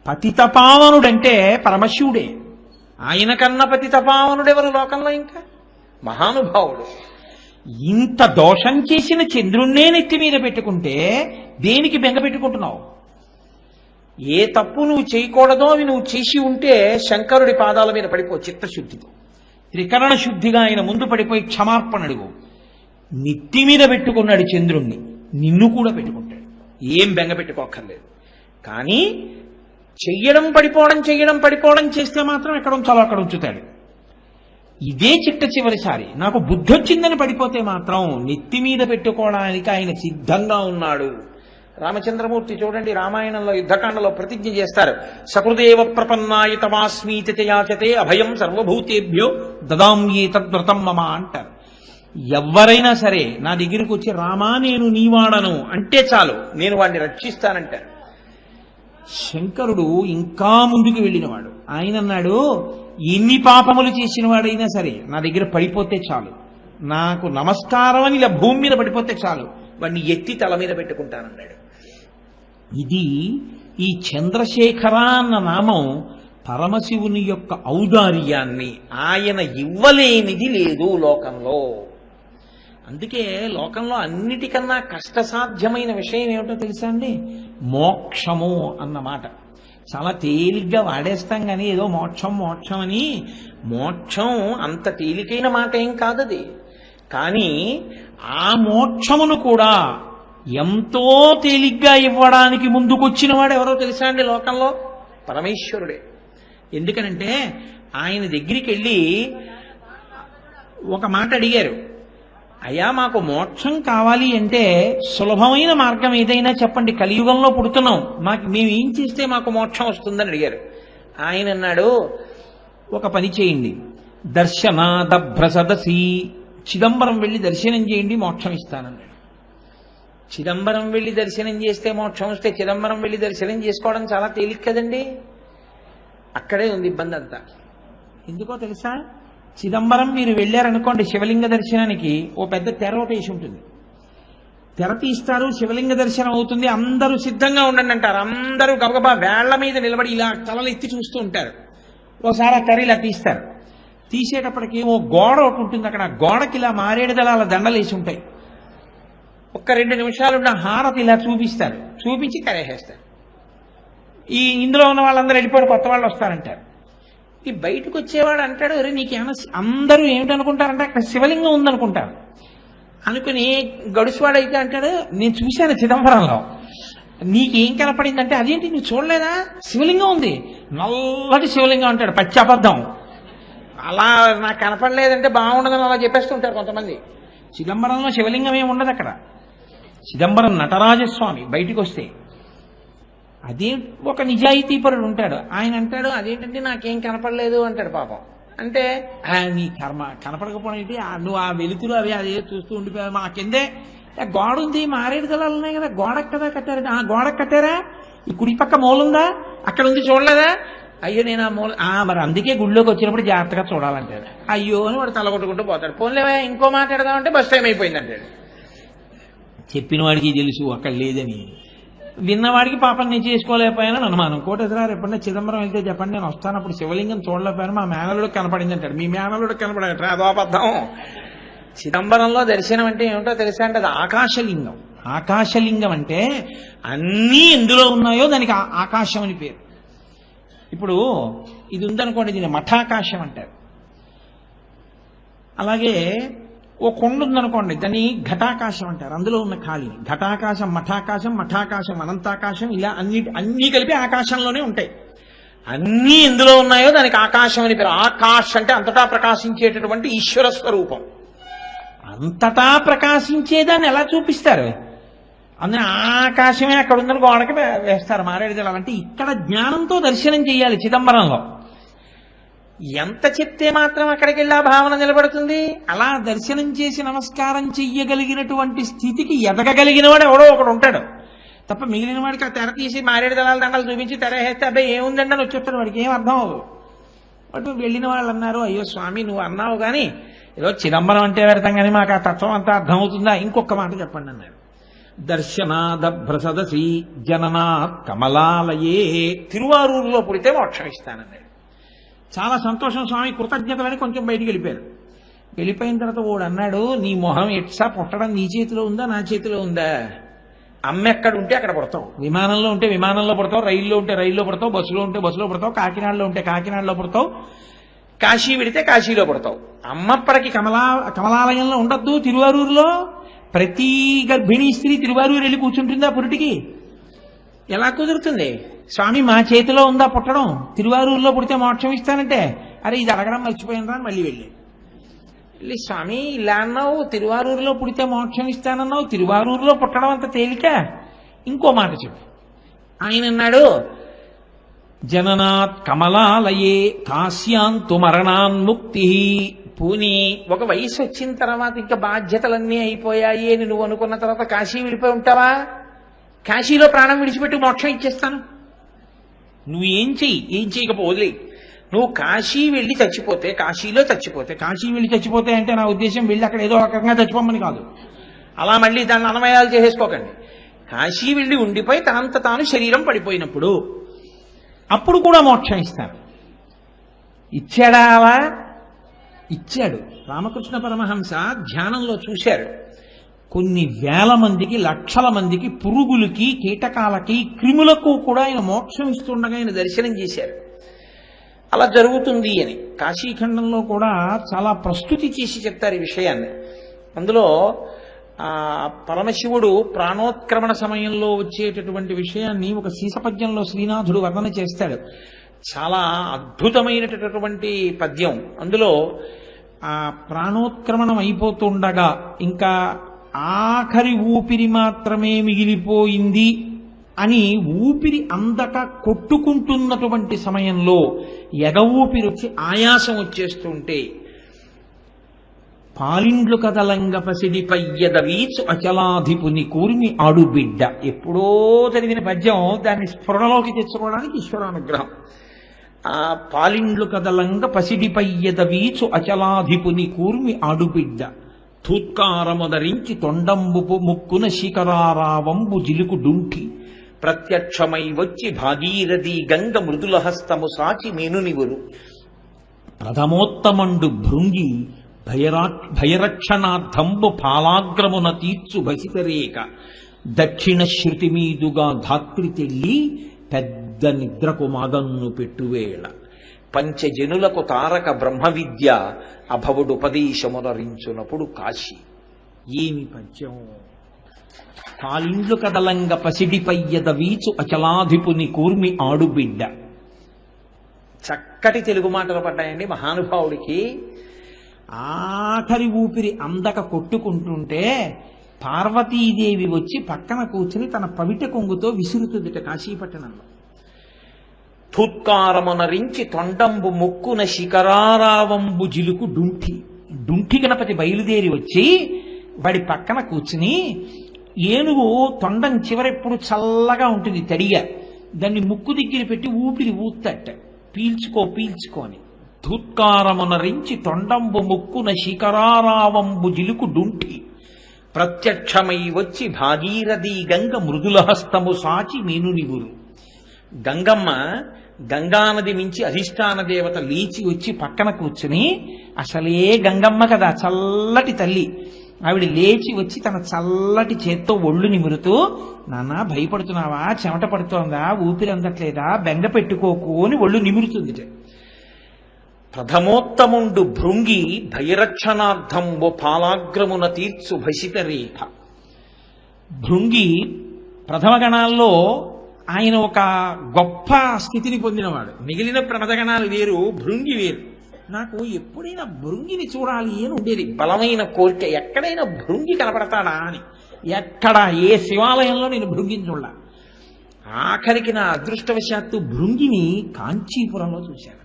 పతితపావనుడంటే పరమశివుడే. ఆయన కన్నా పతితపావనుడెవరు లోకంలో? ఇంకా మహానుభావుడు. ఇంత దోషం చేసిన చంద్రుణ్ణే నెత్తి మీద పెట్టుకుంటే దేనికి బెంగ పెట్టుకుంటున్నావు? ఏ తప్పు నువ్వు చేయకూడదో అవి నువ్వు చేసి ఉంటే శంకరుడి పాదాల మీద పడిపో చిత్తశుద్ధితో. త్రికరణ శుద్ధిగా ఆయన ముందు పడిపోయి క్షమార్పణ అడుగు. నెత్తి మీద పెట్టుకున్నాడు చంద్రుణ్ణి, నిన్ను కూడా పెట్టుకుంటాడు. ఏం బెంగ పెట్టుకోక్కర్లేదు. కానీ చెయ్యడం పడిపోవడం చేస్తే మాత్రం ఎక్కడ ఉంచాలో అక్కడ ఉంచుతాడు. ఇదే చిట్ట చివరిసారి నాకు బుద్ధి వచ్చిందని పడిపోతే మాత్రం నెత్తి మీద పెట్టుకోవడానికి ఆయన సిద్ధంగా ఉన్నాడు. రామచంద్రమూర్తి చూడండి, రామాయణంలో యుద్ధకాండలో ప్రతిజ్ఞ చేస్తారు. సకృదేవ ప్రపన్నాయ తమాస్మీతి యాచతే అభయం సర్వభూతేభ్యో దదామ్యే తద్వ్రతం మమ అంటారు. ఎవరైనా సరే నా దగ్గరికి వచ్చి రామా నేను నీవాడను అంటే చాలు, నేను వాడిని రక్షిస్తానంటారు. శంకరుడు ఇంకా ముందుకు వెళ్ళినవాడు. ఆయన అన్నాడు, ఎన్ని పాపములు చేసిన వాడైనా సరే నా దగ్గర పడిపోతే చాలు, నాకు నమస్కారం అని ఇలా భూమి మీద పడిపోతే చాలు, వాడిని ఎత్తి తల మీద పెట్టుకుంటానన్నాడు. ఇది ఈ చంద్రశేఖర అన్న నామం పరమశివుని యొక్క ఔదార్యాన్ని, ఆయన ఇవ్వలేనిది లేదు లోకంలో. అందుకే లోకంలో అన్నిటికన్నా కష్టసాధ్యమైన విషయం ఏమిటో తెలుసా అండి? మోక్షము అన్నమాట. చాలా తేలిగ్గా వాడేస్తాం కానీ ఏదో మోక్షం అని. మోక్షం అంత తేలికైన మాట ఏం కాదది. కానీ ఆ మోక్షమును కూడా ఎంతో తేలిగ్గా ఇవ్వడానికి ముందుకొచ్చిన వాడు ఎవరో తెలుసా అండి లోకంలో? పరమేశ్వరుడే. ఎందుకనంటే ఆయన దగ్గరికి వెళ్ళి ఒక మాట అడిగారు, అయ్యా మాకు మోక్షం కావాలి అంటే సులభమైన మార్గం ఏదైనా చెప్పండి, కలియుగంలో పుడుతున్నాం, మేము ఏం చేస్తే మాకు మోక్షం వస్తుందని అడిగారు. ఆయన అన్నాడు, ఒక పని చేయండి, దర్శనాదభ్రసదసి, చిదంబరం వెళ్ళి దర్శనం చేయండి, మోక్షం ఇస్తానన్నాడు. చిదంబరం వెళ్ళి దర్శనం చేస్తే మోక్షం వస్తే చిదంబరం వెళ్ళి దర్శనం చేసుకోవడం చాలా తేలిక కదండి. అక్కడే ఉంది ఇబ్బంది అంతా. ఎందుకో తెలుసా? చిదంబరం మీరు వెళ్ళారనుకోండి శివలింగ దర్శనానికి, ఓ పెద్ద తెర వేసి ఉంటుంది. తెర తీస్తారు, శివలింగ దర్శనం అవుతుంది, అందరూ సిద్ధంగా ఉండండి అంటారు. అందరూ గబగబా వేళ్ల మీద నిలబడి ఇలా తలలు ఎత్తి చూస్తూ ఉంటారు. ఓసారి ఆ తెర ఇలా తీస్తారు. తీసేటప్పటికి ఓ గోడ ఒకటి ఉంటుంది, అక్కడ గోడకి ఇలా మారేడు దళాల దండలేసి ఉంటాయి. ఒక్క 2 నిమిషాలున్న హారతి ఇలా చూపిస్తారు, చూపించి తెరేసేస్తారు. ఇందులో ఉన్న వాళ్ళందరూ వెళ్ళిపోయి కొత్త వాళ్ళు వస్తారంటారు. ఈ బయటకు వచ్చేవాడు అంటాడు, అరే నీకేమన్నా, అందరూ ఏమిటనుకుంటారంటే అక్కడ శివలింగం ఉందనుకుంటారు. అనుకుని గడుసువాడైతే అంటాడు, నేను చూశాను చిదంబరంలో, నీకేం కనపడిందంటే, అదేంటి నువ్వు చూడలేదా, శివలింగం ఉంది, నల్లటి శివలింగం అంటాడు. పచ్చి అబద్ధం. అలా నాకు కనపడలేదంటే బాగుండదని అలా చెప్పేస్తుంటారు కొంతమంది. చిదంబరంలో శివలింగం ఏమి ఉండదు అక్కడ. చిదంబరం నటరాజస్వామి బయటికి వస్తే అదే ఒక నిజాయితీపరుడు ఉంటాడు. ఆయన అంటాడు, అదేంటంటే నాకేం కనపడలేదు అంటాడు. పాపం అంటే నీ కర్మ, కనపడకపోవడం ఏంటి, నువ్వు ఆ వెలుతురు అవి అదే చూస్తూ ఉండిపోయావు, మా కిందే గోడ ఉంది, మారేడు దళాలు ఉన్నాయి కదా, గోడకు కదా కట్టారు. ఆ గోడకు కట్టారా, ఈ కుడి పక్క మూలుందా, అక్కడ ఉంది చూడలేదా, అయ్యో నేను ఆ మూల, మరి అందుకే గుళ్ళోకి వచ్చినప్పుడు జాగ్రత్తగా చూడాలంటాడు. అయ్యో అని వాడు తలగొట్టుకుంటూ పోతాడు. పోన్లేవా ఇంకో మాట్లాడదామంటే బస్ టైం అయిపోయింది అంటాడు. చెప్పిన వాడికి తెలుసు అక్కడ లేదని, విన్నవాడికి పాపం నేను చేసుకోలేకపోయానని అనుమానం. కోటేశ్వరరావు ఎప్పుడన్నా చిదంబరం వెళ్తే చెప్పండి, నేను వస్తాను, అప్పుడు శివలింగం చూడలేకపోయాను, మా మేనలుడికి కనపడింది అంటాడు. మీ మేనలుడికి కనపడట, అదో అబద్ధం. చిదంబరంలో దర్శనం అంటే ఏమిటో తెలుసా అంటే, అది ఆకాశలింగం. ఆకాశలింగం అంటే అన్నీ ఎందులో ఉన్నాయో దానికి ఆకాశం అని పేరు. ఇప్పుడు ఇది ఉందనుకోండి, దీన్ని మఠాకాశం అంటారు. అలాగే ఓ కొండ ఉందనుకోండి, దాన్ని ఘటాకాశం అంటారు. అందులో ఉన్న ఖాళీని ఘటాకాశం, మఠాకాశం, మఠాకాశం, అనంతాకాశం, ఇలా అన్నీ కలిపి ఆకాశంలోనే ఉంటాయి. అన్నీ ఎందులో ఉన్నాయో దానికి ఆకాశం అని పేరు. ఆకాశ్ అంటే అంతటా ప్రకాశించేటటువంటి ఈశ్వర స్వరూపం. అంతటా ప్రకాశించేదాన్ని ఎలా చూపిస్తారు? అందులో ఆకాశమే అక్కడ ఉందని గోడకి వేస్తారు మారేడు దళాలు. అంటే ఇక్కడ జ్ఞానంతో దర్శనం చేయాలి చిదంబరంలో. ఎంత చెప్తే మాత్రం అక్కడికి వెళ్ళి ఆ భావన నిలబడుతుంది? అలా దర్శనం చేసి నమస్కారం చెయ్యగలిగినటువంటి స్థితికి ఎదగగలిగిన వాడు ఎవడో ఒకడు ఉంటాడు తప్ప, మిగిలిన వాడికి ఆ తెర తీసి మారేడు దళాల దండలు చూపించి తెర వేస్తే అబ్బాయి ఏముందండి అని వచ్చేస్తాడు. వాడికి ఏం అర్థం అవ్వదు. అటు వెళ్ళిన వాళ్ళు అన్నారు, అయ్యో స్వామి నువ్వు అన్నావు కానీ ఏదో చిదంబరం అంటే పెడతాం కానీ మాకు ఆ తత్వం అంతా అర్థమవుతుందా, ఇంకొక మాట చెప్పండి అన్నారు. దర్శనాదభ్రసదసి జననాత్ కమలాలయే, తిరువారూరులో పుడితే మోక్షం ఇస్తానన్నాడు. చాలా సంతోషం స్వామి, కృతజ్ఞతలని కొంచెం బయటికి వెళ్ళిపోయారు. వెళ్ళిపోయిన తర్వాత వాడు అన్నాడు, నీ మొహం ఎట్సా పుట్టడం నీ చేతిలో ఉందా నా చేతిలో ఉందా? అమ్మ ఎక్కడ ఉంటే అక్కడ పడతావు, విమానంలో ఉంటే విమానంలో పడతావు, రైల్లో ఉంటే రైల్లో పడతావు, బస్సులో ఉంటే బస్సులో పడతావు, కాకినాడలో ఉంటే కాకినాడలో పడతావు, కాశీ వెడితే కాశీలో పడతావు. అమ్మప్పటికి కమలాలయంలో ఉండద్దు తిరువారూరులో? ప్రతి గర్భిణీ స్త్రీ తిరువారూరు వెళ్ళి కూర్చుంటుందా పురిటికి? ఎలా కుదురుతుంది? స్వామి మా చేతిలో ఉందా పుట్టడం, తిరువారూరులో పుడితే మోక్షం ఇస్తానంటే, అరే ఇది అడగడం మర్చిపోయినరా అని మళ్ళీ వెళ్ళి స్వామి ఇలా అన్నావు, తిరువారూరులో పుడితే మోక్షం ఇస్తానన్నావు, తిరువారూరులో పుట్టడం అంత తేలిక? ఇంకో మాట చెప్పు. ఆయన అన్నాడు, జననాత్ కమలాలయే కాశ్యాంతు మరణాన్ముక్తి. పూని ఒక వయసు వచ్చిన తర్వాత ఇంకా బాధ్యతలన్నీ అయిపోయాయి అని నువ్వు అనుకున్న తర్వాత కాశీ వెళ్ళిపోయి ఉంటావా? కాశీలో ప్రాణం విడిచిపెట్టి మోక్షం ఇచ్చేస్తాను. నువ్వు ఏం చేయకపో వదిలే. నువ్వు కాశీ వెళ్ళి చచ్చిపోతే, కాశీలో చచ్చిపోతే, కాశీ వెళ్ళి చచ్చిపోతే అంటే నా ఉద్దేశం వెళ్ళి అక్కడ ఏదో రకంగా చచ్చిపోమని కాదు, అలా మళ్ళీ దాన్ని అన్వయాలు చేసేసుకోకండి. కాశీ వెళ్ళి ఉండిపోయి తనంత తాను శరీరం పడిపోయినప్పుడు అప్పుడు కూడా మోక్షం ఇస్తాను. ఇచ్చాడా? ఇచ్చాడు. రామకృష్ణ పరమహంస ధ్యానంలో చూశారు, కొన్ని వేల మందికి, లక్షల మందికి, పురుగులకి, కీటకాలకి, క్రిములకు కూడా ఆయన మోక్షం ఇస్తుండగా ఆయన దర్శనం చేశారు. అలా జరుగుతుంది అని కాశీఖండంలో కూడా చాలా ప్రస్తుతి చేసి చెప్తారు ఈ విషయాన్ని. అందులో పరమశివుడు ప్రాణోత్క్రమణ సమయంలో వచ్చేటటువంటి విషయాన్ని ఒక సీసపద్యంలో శ్రీనాథుడు వర్ణన చేస్తాడు. చాలా అద్భుతమైనటువంటి పద్యం. అందులో ఆ ప్రాణోత్క్రమణం అయిపోతుండగా ఇంకా ఆఖరి ఊపిరి మాత్రమే మిగిలిపోయింది అని ఊపిరి అందక కొట్టుకుంటున్నటువంటి సమయంలో ఎగ ఊపిరి వచ్చి ఆయాసం వచ్చేస్తుంటే, పాలిండ్లు కదలంగ పసిడిపయ్యద వీచు అచలాధిపుని కూర్మి ఆడుబిడ్డ. ఎప్పుడో చదివిన పద్యం, దాన్ని స్ఫురణలోకి తెచ్చుకోవడానికి ఈశ్వరానుగ్రహం. ఆ పాలిండ్లు కదలంగ పసిడిపయ్యద వీచు అచలాధిపుని కూర్మి ఆడుబిడ్డ, తూత్కారము ధరించి తొండంబు ముక్కున శిఖరారావంబు జిలుకు డుంఠి, ప్రత్యక్షమై వచ్చి భాగీరథి గంగ మృదుల హస్తము సాచి మేనునివురు, ప్రథమోత్తమండు భృంగి భయరక్షణార్థంబు పాలాగ్రమున తీర్చు భసితరేక, దక్షిణ శృతి మీదుగా ధాత్రి తెల్లి పెద్ద నిద్రకు మాగన్ను పెట్టువేళ, పంచజనులకు తారక బ్రహ్మ విద్య అభవుడు ఉపదేశమునరించునప్పుడు కాశీ. ఏమి పద్యం! కాలిండ్లు కదలంగ పసిడిపయ్యద వీచు అచలాధిపుని కూర్మి ఆడుబిడ్డ. చక్కటి తెలుగు మాటలు పడ్డాయండి మహానుభావుడికి. ఆఖరి ఊపిరి అందక కొట్టుకుంటుంటే పార్వతీదేవి వచ్చి పక్కన కూర్చుని తన పవిట కొంగుతో విసురుతుందిట కాశీపట్టణంలో. ధూత్కారమునరించి తొండంబు ముక్కున శిఖరారావంబు జిలుకు డుంఠి. డుంఠి గణపతి బయలుదేరి వచ్చి వాడి పక్కన కూర్చుని, ఏనుగు తొండం చివరెప్పుడు చల్లగా ఉంటుంది తడిగా, దాన్ని ముక్కు దగ్గర పెట్టి ఊపిరి ఊత్తట, పీల్చుకోని. ధూత్కారమునరించి తొండంబు ముక్కున శిఖరారావంబు జిలుకు డుంఠి, ప్రత్యక్షమై వచ్చి భాగీరథి గంగ మృదుల హస్తము సాచి మేనునివురు. గంగమ్మ గంగానది మించి అధిష్టాన దేవత లేచి వచ్చి పక్కన కూర్చుని, అసలే గంగమ్మ కదా చల్లటి తల్లి, ఆవిడ లేచి వచ్చి తన చల్లటి చేత్తో ఒళ్ళు నిమురుతూ, నాన్న భయపడుతున్నావా, చెమట పడుతోందా, ఊపిరి అందట్లేదా, బెంగ పెట్టుకోకు అని ఒళ్ళు నిమురుతుంది. ప్రథమోత్తముండు భృంగి భయరక్షణార్థంబు పాలాగ్రమున తీర్చు భసిత రేఖ. భృంగి ప్రథమ గణాల్లో ఆయన ఒక గొప్ప స్థితిని పొందినవాడు. మిగిలిన ప్రమదగణాలు వేరు, భృంగి వేరు. నాకు ఎప్పుడైనా భృంగిని చూడాలి అని ఉండేది బలమైన కోరిక. ఎక్కడైనా భృంగి కనపడతాడా అని. ఎక్కడ ఏ శివాలయంలో నేను భృంగిని చూడాల. ఆఖరికి నా అదృష్టవశాత్తు భృంగిని కాంచీపురంలో చూశాను.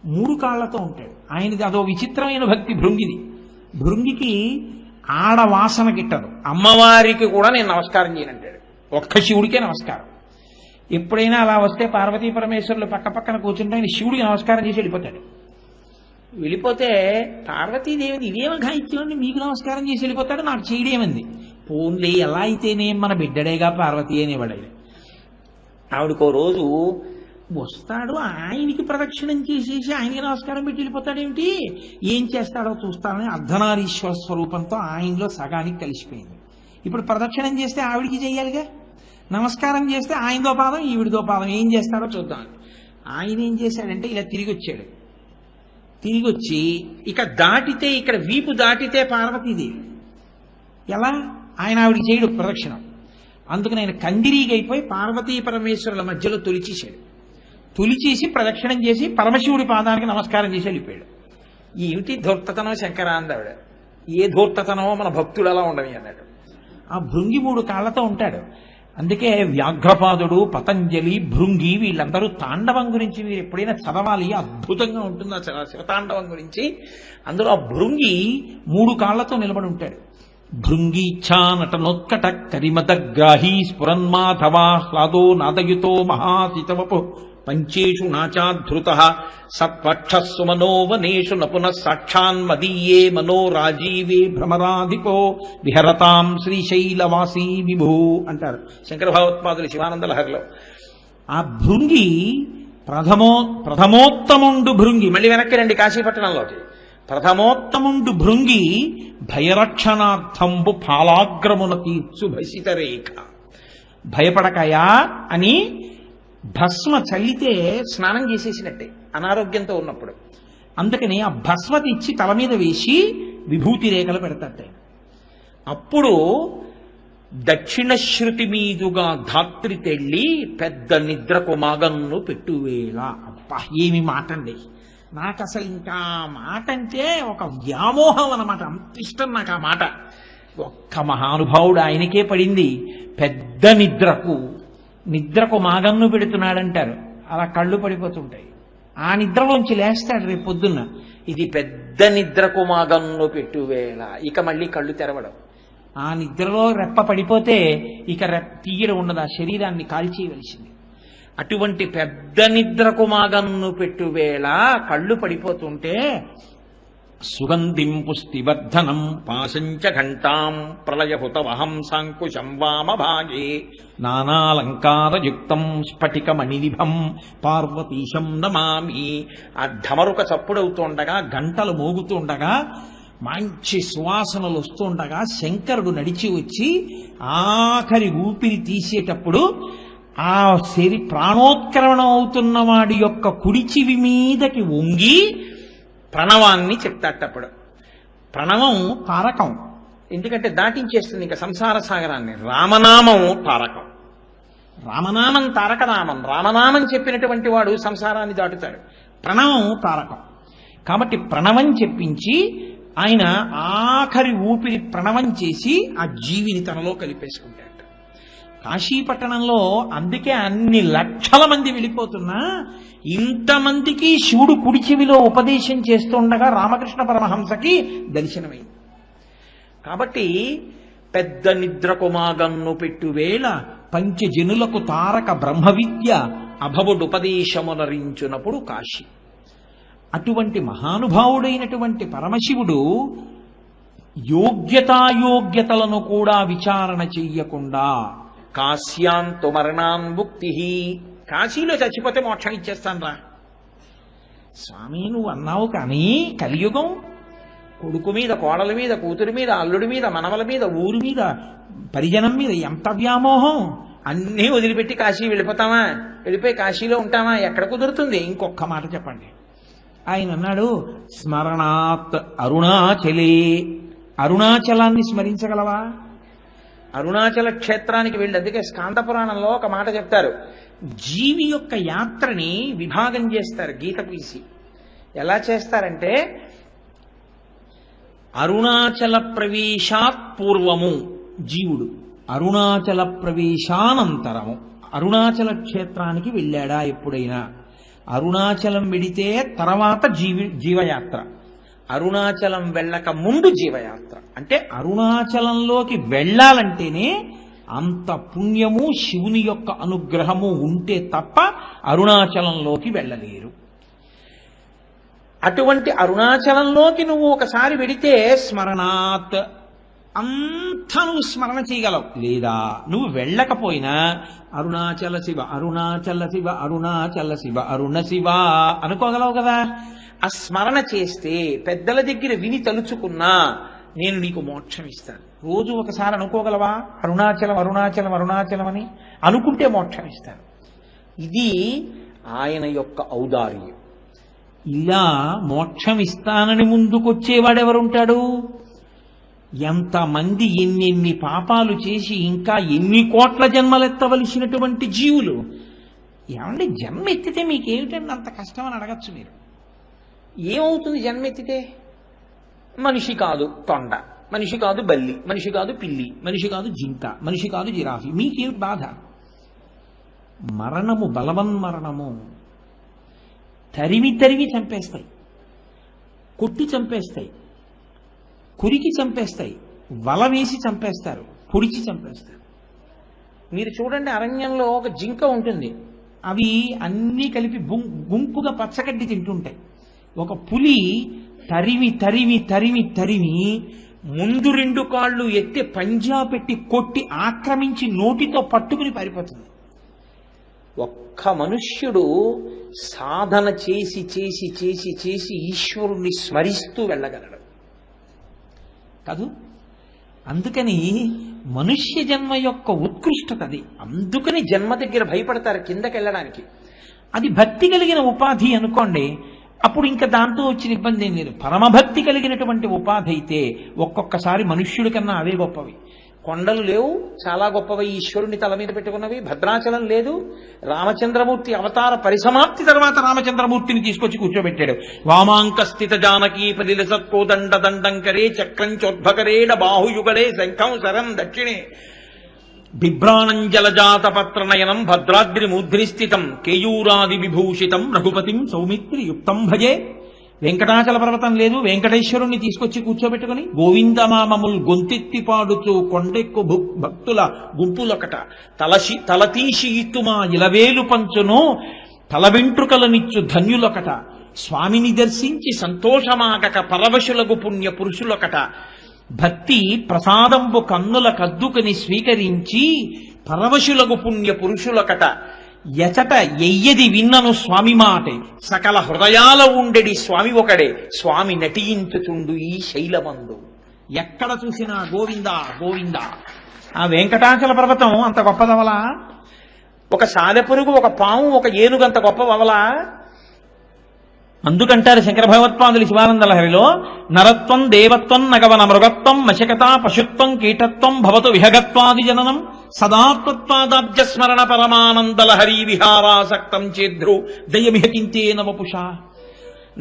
3 కాళ్లతో ఉంటాడు. ఆయనది అదో విచిత్రమైన భక్తి భృంగిది. భృంగికి ఆడవాసన గిట్టదు. అమ్మవారికి కూడా నేను నమస్కారం చేయనంటాడు, ఒక్క శివుడికే నమస్కారం. ఎప్పుడైనా అలా వస్తే పార్వతీ పరమేశ్వరులు పక్క పక్కన కూర్చుంటే ఆయన శివుడికి నమస్కారం చేసి వెళ్ళిపోతాడు. వెళ్ళిపోతే పార్వతీదేవిని ఇదేమో ఘాయిత్యం మీకు నమస్కారం చేసి వెళ్ళిపోతాడు, నాకు చేయడేమంది. పోన్లే ఎలా అయితేనే మన బిడ్డడేగా పార్వతీ అనేవాడు. ఆవిడకో రోజు వస్తాడు, ఆయనకి ప్రదక్షిణం చేసేసి ఆయనకి నమస్కారం పెట్టి వెళ్ళిపోతాడేమిటి? ఏం చేస్తాడో చూస్తానని అర్ధనారీశ్వర స్వరూపంతో ఆయనలో సగానికి కలిసిపోయింది. ఇప్పుడు ప్రదక్షిణం చేస్తే ఆవిడికి చెయ్యాలిగా, నమస్కారం చేస్తే ఆయనదో పాదం ఈవిడిదో పాదం, ఏం చేస్తాడో చూద్దాం. ఆయన ఏం చేశాడంటే ఇలా తిరిగి వచ్చాడు. తిరిగి వచ్చి ఇక దాటితే, ఇక్కడ వీపు దాటితే పార్వతీదేవి, ఎలా? ఆయన ఆవిడికి చేయడు ప్రదక్షిణం. అందుకని ఆయన కందిరీగైపోయి పార్వతీ పరమేశ్వరుల మధ్యలో తొలిచేశాడు. తొలిచేసి ప్రదక్షిణం చేసి పరమశివుడి పాదానికి నమస్కారం చేసి వెళ్ళిపోయాడు. ఏమిటి ధూర్తతనం శంకర అందావిడ. ఏ ధూర్తతనమో మన భక్తులు అలా ఉండవి అన్నాడు. ఆ భృంగి 3 కాళ్లతో ఉంటాడు. అందుకే వ్యాఘ్రపాదుడు, పతంజలి, భృంగి వీళ్ళందరూ తాండవం గురించి మీరు ఎప్పుడైనా చదవాలి, అద్భుతంగా ఉంటుంది ఆ శివతాండవం గురించి. అందులో ఆ భృంగి 3 కాళ్లతో నిలబడి ఉంటాడు. భృంగీచ్ఛా నటనోత్కట కరిమదగ్రాహీ స్ఫురన్మాధవాహ్లాదో నాదయుతో మహాసితవపు పంచేషు నాచాధృత సత్పక్షస్సు మనోవనేషు నపున సాక్షాన్మదీయే మనో రాజీవే భ్రమరాధిపో విహరతాం శ్రీశైలవాసీ విభూ అంటారు శంకర భగవత్పాదులు శివానంద లహరిలో. ఆ భృంగి ప్రథమోత్తముండు భృంగి, మళ్ళీ వెనక్కి రండి కాశీపట్టణంలోకి. ప్రథమోత్తముండు భృంగి భయరక్షణార్థంబు ఫాలాగ్రమున తీర్చు భసిత రేఖ. భయపడకయా అని భస్మ చల్లితే స్నానం చేసేసినట్టే అనారోగ్యంతో ఉన్నప్పుడు. అందుకని ఆ భస్మ తెచ్చి తల మీద వేసి విభూతి రేఖలు పెడతాట. అప్పుడు దక్షిణ శృతి మీదుగా ధాత్రి తెళ్ళి పెద్ద నిద్రకు మాగన్ను పెట్టువేళ. అబ్బా ఏమి మాట అండి! నాకు అసలు ఇంకా మాట అంటే ఒక వ్యామోహం అన్నమాట. అంత ఇష్టం నాకు ఆ మాట. ఒక్క మహానుభావుడు ఆయనకే పడింది. పెద్ద నిద్రకు మాగన్ను పెడుతున్నాడంటారు. అలా కళ్ళు పడిపోతుంటాయి. ఆ నిద్రలోంచి లేస్తాడు రేపు పొద్దున్న, ఇది పెద్ద నిద్రకు మాగన్ను పెట్టువేళ. ఇక మళ్ళీ కళ్ళు తెరవడం. ఆ నిద్రలో రెప్ప పడిపోతే ఇక తీయడం ఉండదు, ఆ శరీరాన్ని కాల్చేయవలసింది. అటువంటి పెద్ద నిద్రకు మాగన్ను పెట్టువేళ కళ్ళు పడిపోతుంటే సుగంధిం పుష్టివర్ధనం పాశంచ ఘంటాం ప్రళయహుతవహం సాంకుశం వామభాగే నానాలంకారయుక్తం స్ఫటికమణినిభం పార్వతీశం నమామి. ఆ ఢమరుక చప్పుడవుతుండగా, గంటలు మోగుతుండగా, మంచి సువాసనలు వస్తుండగా శంకరుడు నడిచి వచ్చి ఆఖరి ఊపిరి తీసేటప్పుడు ఆ ప్రాణోత్క్రమణం అవుతున్న వాడి యొక్క కుడి చెవి మీదకి వంగి ప్రణవాన్ని చెప్తాటప్పుడు. ప్రణవం తారకం, ఎందుకంటే దాటించేస్తుంది ఇంకా సంసార సాగరాన్ని. రామనామం తారకం, రామనామం తారకనామం. రామనామం చెప్పినటువంటి వాడు సంసారాన్ని దాటుతాడు. ప్రణవం తారకం కాబట్టి ప్రణవం చెప్పించి ఆయన ఆఖరి ఊపిరి ప్రణవం చేసి ఆ జీవిని తనలో కలిపేసుకుంటాడు. కాశీపట్టణంలో అందుకే అన్ని లక్షల మంది వెళ్ళిపోతున్నా ఇంతమందికి శివుడు కుడి చెవిలో ఉపదేశం చేస్తుండగా రామకృష్ణ పరమహంసకి దర్శనమైంది. కాబట్టి పెద్ద నిద్రకు మాగన్ను పెట్టువేళ పంచజనులకు తారక బ్రహ్మ విద్య అభవుడుపదేశమునరించునప్పుడు కాశీ. అటువంటి మహానుభావుడైనటువంటి పరమశివుడు యోగ్యతాయోగ్యతలను కూడా విచారణ చెయ్యకుండా కాశ్యాంతు మరణాన్ముక్తి, కాశీలో చచ్చిపోతే మోక్షం ఇచ్చేస్తాను రా స్వామి నువ్వు అన్నావు. కానీ కలియుగం కొడుకు మీద, కోడల మీద, కూతురి మీద, అల్లుడి మీద, మనవల మీద, ఊరి మీద, పరిజనం మీద ఎంత వ్యామోహం. అన్నీ వదిలిపెట్టి కాశీ వెళ్ళిపోతామా? వెళ్ళిపోయి కాశీలో ఉంటామా? ఎక్కడ కుదురుతుంది? ఇంకొక మాట చెప్పండి. ఆయన అన్నాడు స్మరణాత్ అరుణాచలే. అరుణాచలాన్ని స్మరించగలవా? అరుణాచల క్షేత్రానికి వెళ్ళి, అందుకే స్కాంద పురాణంలో ఒక మాట చెప్తారు, జీవి యొక్క యాత్రని విభాగం చేస్తారు గీత గీసి. ఎలా చేస్తారంటే అరుణాచల ప్రవేశాత్ పూర్వము జీవుడు, అరుణాచల ప్రవేశానంతరము. అరుణాచల క్షేత్రానికి వెళ్ళాడా ఎప్పుడైనా? అరుణాచలం వెడితే తర్వాత జీవయాత్ర, అరుణాచలం వెళ్ళక ముందు జీవయాత్ర. అంటే అరుణాచలంలోకి వెళ్ళాలంటేనే అంత పుణ్యము, శివుని యొక్క అనుగ్రహము ఉంటే తప్ప అరుణాచలంలోకి వెళ్ళలేరు. అటువంటి అరుణాచలంలోకి నువ్వు ఒకసారి వెడితే స్మరణాత్, అంతా నువ్వు స్మరణ చేయగలవు. లేదా నువ్వు వెళ్ళకపోయినా అరుణాచల శివ అరుణాచల శివ అరుణాచల శివ అరుణ శివ అనుకోగలవు కదా. ఆ స్మరణ చేస్తే పెద్దల దగ్గర విని తలుచుకున్నా నేను నీకు మోక్షం ఇస్తాను. రోజు ఒకసారి అనుకోగలవా అరుణాచలం అరుణాచలం అరుణాచలం అని? అనుకుంటే మోక్షం ఇస్తాను. ఇది ఆయన యొక్క ఔదార్యం. ఇలా మోక్షం ఇస్తానని ముందుకొచ్చేవాడెవరుంటాడు? ఎంతమంది ఎన్నెన్ని పాపాలు చేసి ఇంకా ఎన్ని కోట్ల జన్మలెత్తవలసినటువంటి జీవులు. ఏమంటే జన్మ ఎత్తితే మీకేమిటండి అంత కష్టం అని అడగచ్చు మీరు. ఏమవుతుంది జన్మ ఎత్తితే? మనిషి కాదు తొండ, మనిషి కాదు బల్లి, మనిషి కాదు పిల్లి, మనిషి కాదు జింక, మనిషి కాదు జిరాఫీ. మీకేమిటి బాధ? మరణము బలవన్మరణము. తరిమి తరిమి చంపేస్తాయి, కొట్టి చంపేస్తాయి, కురికి చంపేస్తాయి, వల వేసి చంపేస్తారు, పొడిచి చంపేస్తారు. మీరు చూడండి, అరణ్యంలో ఒక జింక ఉంటుంది, అవి అన్నీ కలిపి గుంపుగా పచ్చగడ్డి తింటుంటాయి. ఒక పులి తరిమి తరిమి తరిమి తరిమి ముందు రెండు కాళ్ళు ఎత్తి పంజా పెట్టి కొట్టి ఆక్రమించి నోటితో పట్టుకుని పారిపోతుంది. ఒక్క మనుష్యుడు సాధన చేసి చేసి చేసి చేసి ఈశ్వరుణ్ణి స్మరిస్తూ వెళ్ళగలడు కాదు. అందుకని మనుష్య జన్మ యొక్క ఉత్కృష్టత అది. అందుకని జన్మ దగ్గర భయపడతారు కిందకి వెళ్ళడానికి. అది భక్తి కలిగిన ఉపాధి అనుకోండి, అప్పుడు ఇంకా దాంతో వచ్చిన ఇబ్బంది ఏం లేదు. పరమభక్తి కలిగినటువంటి ఉపాధి అయితే ఒక్కొక్కసారి మనుష్యుడి కన్నా అవే గొప్పవి. కొండలు లేవు, చాలా గొప్పవి ఈశ్వరుని తల మీద పెట్టుకున్నవి. భద్రాచలం లేదు, రామచంద్రమూర్తి అవతార పరిసమాప్తి తర్వాత రామచంద్రమూర్తిని తీసుకొచ్చి కూర్చోబెట్టాడు. వామాంక స్థిత జానకీ పరిలసత్కోదండ దండంకరే చక్రం చోద్భకరేడ బాహుయుగడే శంఖం శరం దక్షిణే బిభ్రాణంజలజాత పత్రనయనం భద్రాద్రి మూర్ధ్నిస్థితం కేయూరాది విభూషితం రఘుపతిం సౌమిత్రి యుక్తం భజే. వెంకటాచల పర్వతం లేదు, వెంకటేశ్వరుణ్ణి తీసుకొచ్చి కూర్చోబెట్టుకుని గోవిందమామముల్ గొంతెత్తి పాడుతూ కొండెక్కు భక్తుల గుంపులొకట తలతీసి ఇత్తుమా ఇలవేలు పంచును తల వెంట్రుకలనిచ్చు ధన్యులొకట స్వామిని దర్శించి సంతోషమాగక పరవశులకు పుణ్య పురుషులొకట భక్తి ప్రసాదంబు కన్నుల కద్దుకని స్వీకరించి పరవశులకు పుణ్య పురుషులొకట ఎచట ఎయ్యది విన్నను స్వామి మాటే సకల హృదయాల ఉండెడి స్వామి ఒకడే స్వామి నటించుచుండు ఈ శైలమందు. ఎక్కడ చూసినా గోవింద గోవింద. ఆ వెంకటాచల పర్వతం అంత గొప్పదవలా? ఒక సాలెపురుగు, ఒక పాము, ఒక ఏనుగంత గొప్పవలా? అందుకంటారు శంకర భగవత్పాదులు శివానంద లహరిలో, నరత్వం దేవత్వం నగవన మృగత్వం మశకత పశుత్వం కీటత్వం భవతు విహగత్వాది జననం సదాత్మత్వాదాబ్జ స్మరణ పరమానంద లహరీ విహారాసక్తం చేద్రు దయమిహకింతే నవపుష.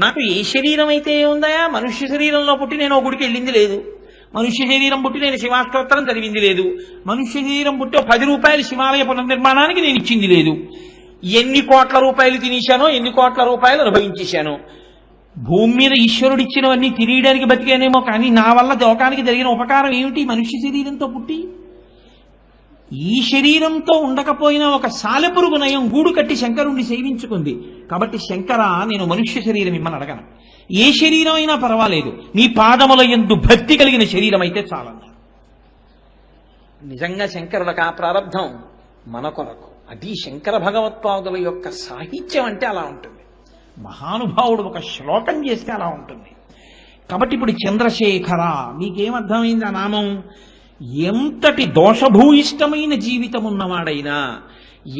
నాకు ఏ శరీరం అయితే ఉందయా? మనుష్య శరీరంలో పుట్టి నేను గుడికి వెళ్ళింది లేదు, మనుష్య శరీరం పుట్టి నేను శివాష్టోత్తరం చదివింది లేదు, మనుష్య శరీరం పుట్టి 10 రూపాయలు శివాలయ పునర్నిర్మాణానికి నేను ఇచ్చింది లేదు. ఎన్ని కోట్ల రూపాయలు తినేశానో, ఎన్ని కోట్ల రూపాయలు అనుభవించేశాను. భూమి మీద ఈశ్వరుడు ఇచ్చినవన్నీ తిరియడానికి బతికానేమో, కానీ నా వల్ల లోకానికి జరిగిన ఉపకారం ఏమిటి? మనుష్య శరీరంతో పుట్టి ఈ శరీరంతో ఉండకపోయినా ఒక సాలెపురుగు నయం గూడు కట్టి శంకరుణ్ణి సేవించుకుంది. కాబట్టి శంకర, నేను మనుష్య శరీరం ఇమ్మని అడగను. ఏ శరీరం అయినా పర్వాలేదు, నీ పాదముల యందు భక్తి కలిగిన శరీరం అయితే చాలన్నా. నిజంగా శంకరులకు ఆ ప్రారంధం మన కొరకు. అది శంకర భగవత్పాదుల యొక్క సాహిత్యం అంటే అలా ఉంటుంది. మహానుభావుడు ఒక శ్లోకం చేస్తే అలా ఉంటుంది. కాబట్టి ఇప్పుడు చంద్రశేఖర, మీకేమర్థమైంది ఆ నామం? ఎంతటి దోషభూయిష్టమైన జీవితం ఉన్నవాడైనా,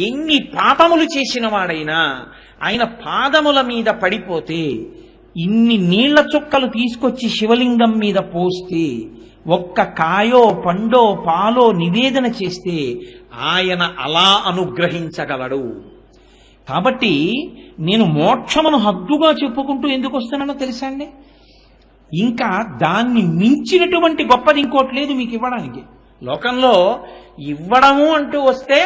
ఎన్ని పాపములు చేసిన వాడైనా, ఆయన పాదముల మీద పడిపోతే ఇన్ని నీళ్ల చుక్కలు తీసుకొచ్చి శివలింగం మీద పోస్తే, ఒక్క కాయో పండో పాలో నివేదన చేస్తే ఆయన అలా అనుగ్రహించగలడు. కాబట్టి నేను మోక్షమును హద్దుగా చెప్పుకుంటూ ఎందుకు వస్తున్నానో తెలుసా అండి? ఇంకా దాన్ని మించినటువంటి గొప్పది ఇంకోటి లేదు మీకు ఇవ్వడానికి. లోకంలో ఇవ్వడము అంటూ వస్తే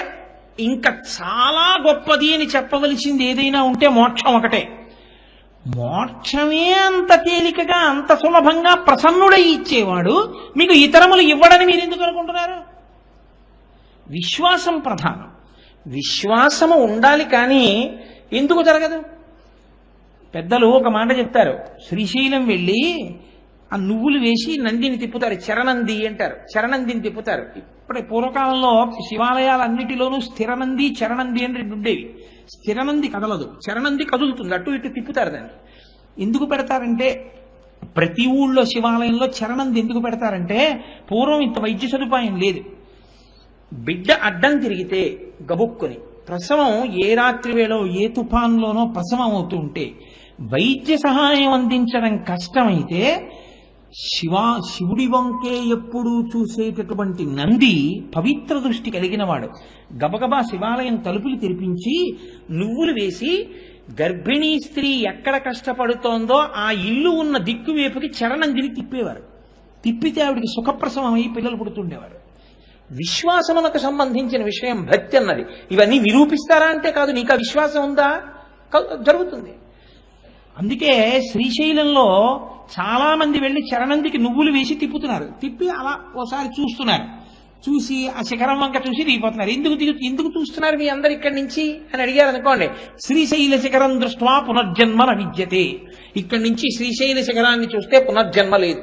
ఇంకా చాలా గొప్పది అని చెప్పవలసింది ఏదైనా ఉంటే మోక్షం ఒకటే. మోక్షమే అంత తేలికగా అంత సులభంగా ప్రసన్నుడై ఇచ్చేవాడు మీకు ఇతరములు ఇవ్వడని మీరు ఎందుకు అనుకుంటున్నారు? విశ్వాసం ప్రధానం. విశ్వాసము ఉండాలి, కానీ ఎందుకు జరగదు? పెద్దలు ఒక మాట చెప్తారు. శ్రీశైలం వెళ్ళి ఆ నువ్వులు వేసి నందిని తిప్పుతారు, చరణంది అంటారు, చరణందిని తిప్పుతారు. ఇప్పుడే పూర్వకాలంలో శివాలయాలన్నిటిలోనూ స్థిరనంది చరణంది అని రెండు ఉండేవి. స్థిరనంది కదలదు, చరణంది కదులుతుంది, అటు ఇటు తిప్పుతారు దాన్ని. ఎందుకు పెడతారంటే, ప్రతి ఊళ్ళో శివాలయంలో చరణంది ఎందుకు పెడతారంటే, పూర్వం ఇంత వైద్య సదుపాయం లేదు. బిడ్డ అడ్డం తిరిగితే గబుక్కుని ప్రసవం ఏ రాత్రి వేళో ఏ తుఫాన్లోనో ప్రసవం అవుతూ ఉంటే వైద్య సహాయం అందించడం కష్టమైతే శివుడి వంకే ఎప్పుడూ చూసేటటువంటి నంది పవిత్ర దృష్టి కలిగిన వాడు గబగబా శివాలయం తలుపులు తెరిపించి నువ్వులు వేసి గర్భిణీ స్త్రీ ఎక్కడ కష్టపడుతోందో ఆ ఇల్లు ఉన్న దిక్కు వైపుకి చరణందిని తిప్పేవారు. తిప్పితే ఆవిడికి సుఖప్రసవం అయి పిల్లలు పుడుతుండేవారు. విశ్వాసమునకు సంబంధించిన విషయం భక్తి అన్నది. ఇవన్నీ నిరూపిస్తారా అంటే కాదు, నీకు ఆ విశ్వాసం ఉందా, జరుగుతుంది. అందుకే శ్రీశైలంలో చాలా మంది వెళ్ళి చరణందికి నువ్వులు వేసి తిప్పుతున్నారు. తిప్పి అలా ఓసారి చూస్తున్నారు, చూసి ఆ శిఖరం వంక చూసి దిగిపోతున్నారు. ఎందుకు చూస్తున్నారు మీ అందరు ఇక్కడి నుంచి అని అడిగారు అనుకోండి, శ్రీశైల శిఖరం దృష్ట్వా పునర్జన్మ న విద్యతే. ఇక్కడి నుంచి శ్రీశైల శిఖరాన్ని చూస్తే పునర్జన్మ లేదు.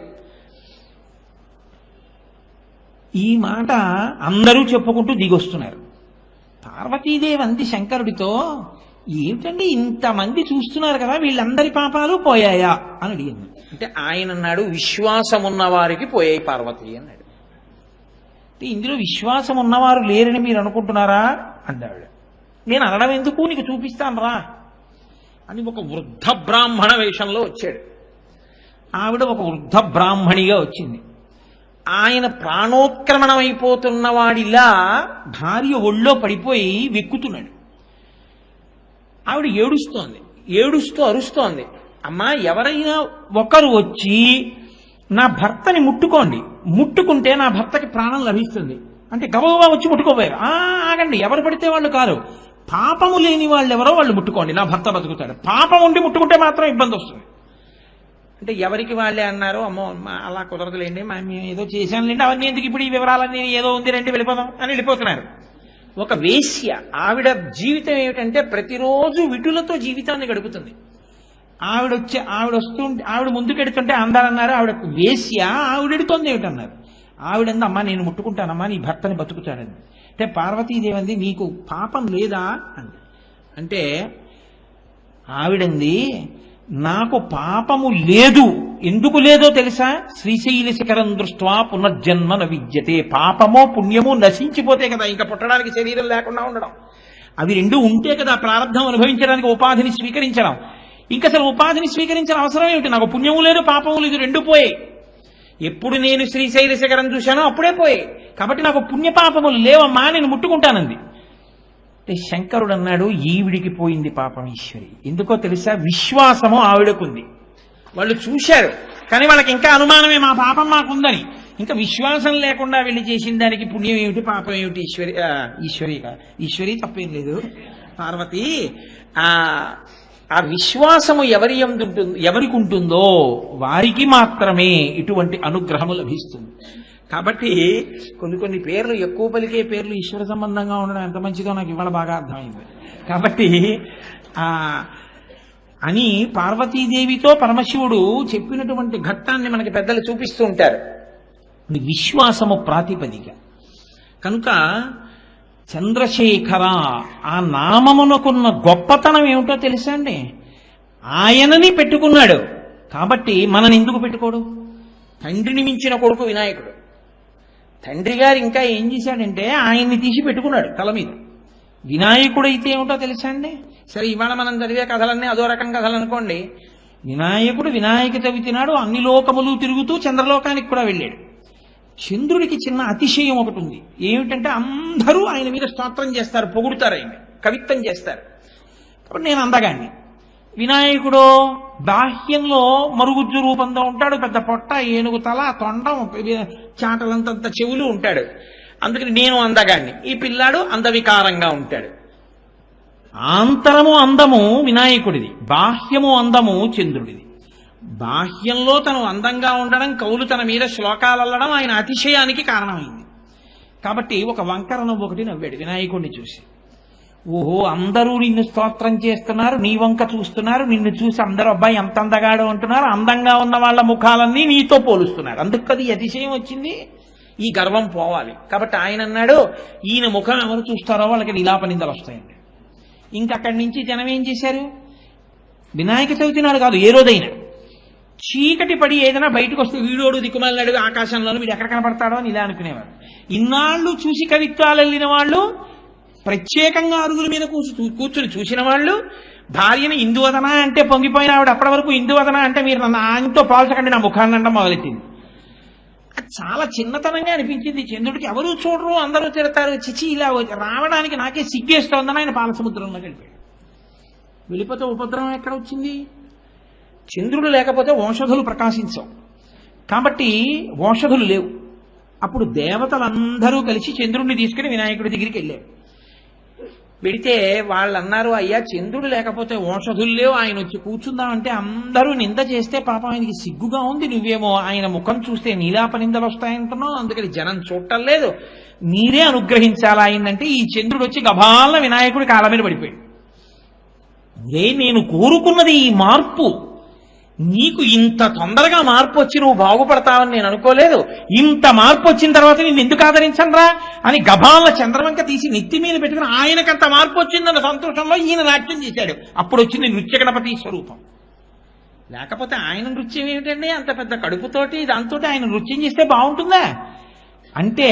ఈ మాట అందరూ చెప్పుకుంటూ దిగొస్తున్నారు. పార్వతీదేవి అంది శంకరుడితో, ఏమిటండి ఇంతమంది చూస్తున్నారు కదా, వీళ్ళందరి పాపాలు పోయాయా అని అడిగింది. అంటే ఆయన అన్నాడు, విశ్వాసం ఉన్న వారికి పోయాయి పార్వతి అన్నాడు. అంటే ఇందులో విశ్వాసం ఉన్నవారు లేరని మీరు అనుకుంటున్నారా అన్నాడు. నేను అనడం ఎందుకు, నీకు చూపిస్తాను రా అని ఒక వృద్ధ బ్రాహ్మణ వేషంలో వచ్చాడు. ఆవిడ ఒక వృద్ధ బ్రాహ్మణిగా వచ్చింది. ఆయన ప్రాణోత్క్రమణం అయిపోతున్న వాడిలా భార్య ఒళ్ళో పడిపోయి వెక్కుతున్నాడు. ఆవిడ ఏడుస్తూ అరుస్తోంది, అమ్మా ఎవరైనా ఒకరు వచ్చి నా భర్తని ముట్టుకుంటే నా భర్తకి ప్రాణం లభిస్తుంది అంటే గబగబా వచ్చి ముట్టుకోపోయారు. ఆగండి, ఎవరు పడితే వాళ్ళు కాదు, పాపము లేని వాళ్ళు ఎవరో వాళ్ళు ముట్టుకోండి, నా భర్త బతుకుతాడు. పాపం ఉండి ముట్టుకుంటే మాత్రం ఇబ్బంది వస్తుంది. అంటే ఎవరికి వాళ్ళే అన్నారు, అమ్మో అలా కుదరదులేండి, మేము ఏదో చేశానులేండి, అవన్నీ ఎందుకు ఇప్పుడు ఈ వివరాలన్నీ ఏదో ఉంది రండి వెళ్ళిపోదాం అని వెళ్ళిపోతున్నారు. ఒక వేశ్య, ఆవిడ జీవితం ఏమిటంటే ప్రతిరోజు విటులతో జీవితాన్ని గడుపుతుంది. ఆవిడ ముందుకెడుతుంటే అందాలన్నారు, ఆవిడ వేశ్య, ఆవిడెడుతోంది ఏమిటన్నారు. ఆవిడంది, అమ్మా నేను ముట్టుకుంటానమ్మా, నీ భర్తని బతుకుతాడని. అంటే పార్వతీదేవి అంది, నీకు పాపం లేదా అంది. అంటే ఆవిడంది, నాకు పాపము లేదు. ఎందుకు లేదో తెలుసా, శ్రీశైల శిఖరం దృష్ట్వా పునర్జన్మ న విద్యతే. పాపమో పుణ్యమో నశించిపోతే కదా ఇంకా పుట్టడానికి శరీరం లేకుండా ఉండడం. అవి రెండు ఉంటే కదా ప్రారంధం అనుభవించడానికి ఉపాధిని స్వీకరించడం. ఇంకా అసలు ఉపాధిని స్వీకరించిన అవసరం ఏమిటి, నాకు పుణ్యము లేదు పాపము లేదు, రెండు పోయాయి. ఎప్పుడు నేను శ్రీశైల శిఖరం చూశానో అప్పుడే పోయాయి. కాబట్టి నాకు పుణ్యపాపములు లేవమ్మా, నేను ముట్టుకుంటానంది. శంకరుడు అన్నాడు, ఈవిడికి పోయింది పాపం ఈశ్వరి. ఎందుకో తెలుసా, విశ్వాసము ఆవిడకుంది. వాళ్ళు చూశారు కానీ వాళ్ళకి ఇంకా అనుమానమే, మా పాపం మాకుందని. ఇంకా విశ్వాసం లేకుండా వెళ్ళి చేసిన దానికి పుణ్యం ఏమిటి పాపం ఏమిటి. ఈశ్వరి తప్పేం లేదు, పార్వతి ఆ విశ్వాసము ఎవరికి ఉంటుందో వారికి మాత్రమే ఇటువంటి అనుగ్రహము లభిస్తుంది. కాబట్టి కొన్ని పేర్లు ఎక్కువ పలికే పేర్లు ఈశ్వర సంబంధంగా ఉండడం ఎంత మంచిదో నాకు ఇవాళ బాగా అర్థమైంది. కాబట్టి అని పార్వతీదేవితో పరమశివుడు చెప్పినటువంటి ఘట్టాన్ని మనకి పెద్దలు చూపిస్తూ ఉంటారు. విశ్వాసము ప్రాతిపదిక కనుక చంద్రశేఖర ఆ నామమునకున్న గొప్పతనం ఏమిటో తెలుసా అండి. ఆయనని పెట్టుకున్నాడు కాబట్టి మనని ఎందుకు పెట్టుకోడు. తండ్రిని మించిన కొడుకు వినాయకుడు. తండ్రి గారు ఇంకా ఏం చేశాడంటే ఆయన్ని తీసి పెట్టుకున్నాడు తల మీద. వినాయకుడు అయితే ఏమిటో తెలుసా అండి. సరే ఇవాళ మనం చదివే కథలన్నీ అదో రకం కథలు అనుకోండి. వినాయకుడు వినాయక చవితి నాడు అన్ని లోకములు తిరుగుతూ చంద్రలోకానికి కూడా వెళ్ళాడు. చంద్రుడికి చిన్న అతిశయం ఒకటి ఉంది. ఏమిటంటే అందరూ ఆయన మీద స్తోత్రం చేస్తారు, పొగుడుతారు, ఆయన కవిత్వం చేస్తారు. కాబట్టి నేను అందగాన్ని. వినాయకుడు బాహ్యంలో మరుగుజ్జు రూపంలో ఉంటాడు, పెద్ద పొట్ట, ఏనుగు తల, తొండం, చాటలంతంత చెవులు ఉంటాడు. అందుకని నేను అందగాన్ని, ఈ పిల్లాడు అందవికారంగా ఉంటాడు. ఆంతరము అందము వినాయకుడిది, బాహ్యము అందము చంద్రుడిది. బాహ్యంలో తను అందంగా ఉండడం, కవులు తన మీద శ్లోకాలు అల్లడం ఆయన అతిశయానికి కారణమైంది. కాబట్టి ఒక వంకర నవ్వు ఒకటి నవ్వాడు వినాయకుడిని చూసి. ఓహో అందరూ నిన్ను స్తోత్రం చేస్తున్నారు, నీ వంక చూస్తున్నారు, నిన్ను చూసి అందరూ అబ్బాయి ఎంత అందగాడు అంటున్నారు, అందంగా ఉన్న వాళ్ళ ముఖాలన్నీ నీతో పోలుస్తున్నారు. అందుకు కదా ఈ అతిశయం వచ్చింది. ఈ గర్వం పోవాలి. కాబట్టి ఆయన అన్నాడు, ఈయన ముఖం ఎవరు చూస్తారో వాళ్ళకి నీలాపనిందలు వస్తాయండి. ఇంకక్కడి నుంచి జనం ఏం చేశారు? వినాయక చవితి నాడు కాదు, ఏ రోజైనా చీకటి పడి ఏదైనా బయటకు వస్తే వీడోడు దిక్కుమాలినాడు ఆకాశంలోనూ వీడు ఎక్కడ కనపడతాడో అని ఇలా అనుకునేవారు. ఇన్నాళ్ళు చూసి కవిత్వాలు వెళ్ళిన వాళ్ళు, ప్రత్యేకంగా అరుగుల మీద కూర్చుని చూసిన వాళ్ళు, భార్యని ఇందువదన అంటే పొంగిపోయిన ఆవిడ అప్పటి వరకు ఇందువదన అంటే మీరు నన్ను ఆయనతో పోల్చకండి నా ముఖాన్ని అండం మొదలెట్టింది. అది చాలా చిన్నతనంగా అనిపించింది చంద్రుడికి. ఎవరూ చూడరు, అందరూ తిడతారు, చిచి ఇలా రావడానికి నాకే సిగ్గేస్తోందని ఆయన పాలసముద్రంలోకి వెళ్ళిపోయాడు. వెళ్ళిపోతే ఉపద్రవం ఎక్కడ వచ్చింది? చంద్రుడు లేకపోతే ఓషధులు ప్రకాశించవు, కాబట్టి ఓషధులు లేవు. అప్పుడు దేవతలందరూ కలిసి చంద్రుడిని తీసుకుని వినాయకుడి దగ్గరికి వెళ్ళారు. వెడితే వాళ్ళు అన్నారు, అయ్యా చంద్రుడు లేకపోతే ఓషధులు లేవు, ఆయన వచ్చి కూర్చుందామంటే అందరూ నింద చేస్తే పాపం ఆయనకి సిగ్గుగా ఉంది, నువ్వేమో ఆయన ముఖం చూస్తే నీలాపనిందలు వస్తాయంటున్నావు, అందుకని జనం చూడటం లేదు, మీరే అనుగ్రహించాలా అయిందంటే ఈ చంద్రుడు వచ్చి గభాలన వినాయకుడి కాళ్ళ మీద పడిపోయాడు. నేను కోరుకున్నది ఈ మార్పు, నీకు ఇంత తొందరగా మార్పు వచ్చి నువ్వు బాగుపడతావని నేను అనుకోలేదు, ఇంత మార్పు వచ్చిన తర్వాత నేను ఎందుకు ఆదరించనరా అని గభాల చంద్రవంక తీసి నెత్తి మీద పెట్టుకుని ఆయనకంత మార్పు వచ్చిందన్న సంతోషంలో ఈయన నాట్యం చేశాడు. అప్పుడు వచ్చింది నృత్య గణపతి స్వరూపం. లేకపోతే ఆయన నృత్యం ఏమిటండి, అంత పెద్ద కడుపుతోటి దాంతో ఆయన నృత్యం చేస్తే బాగుంటుందా? అంటే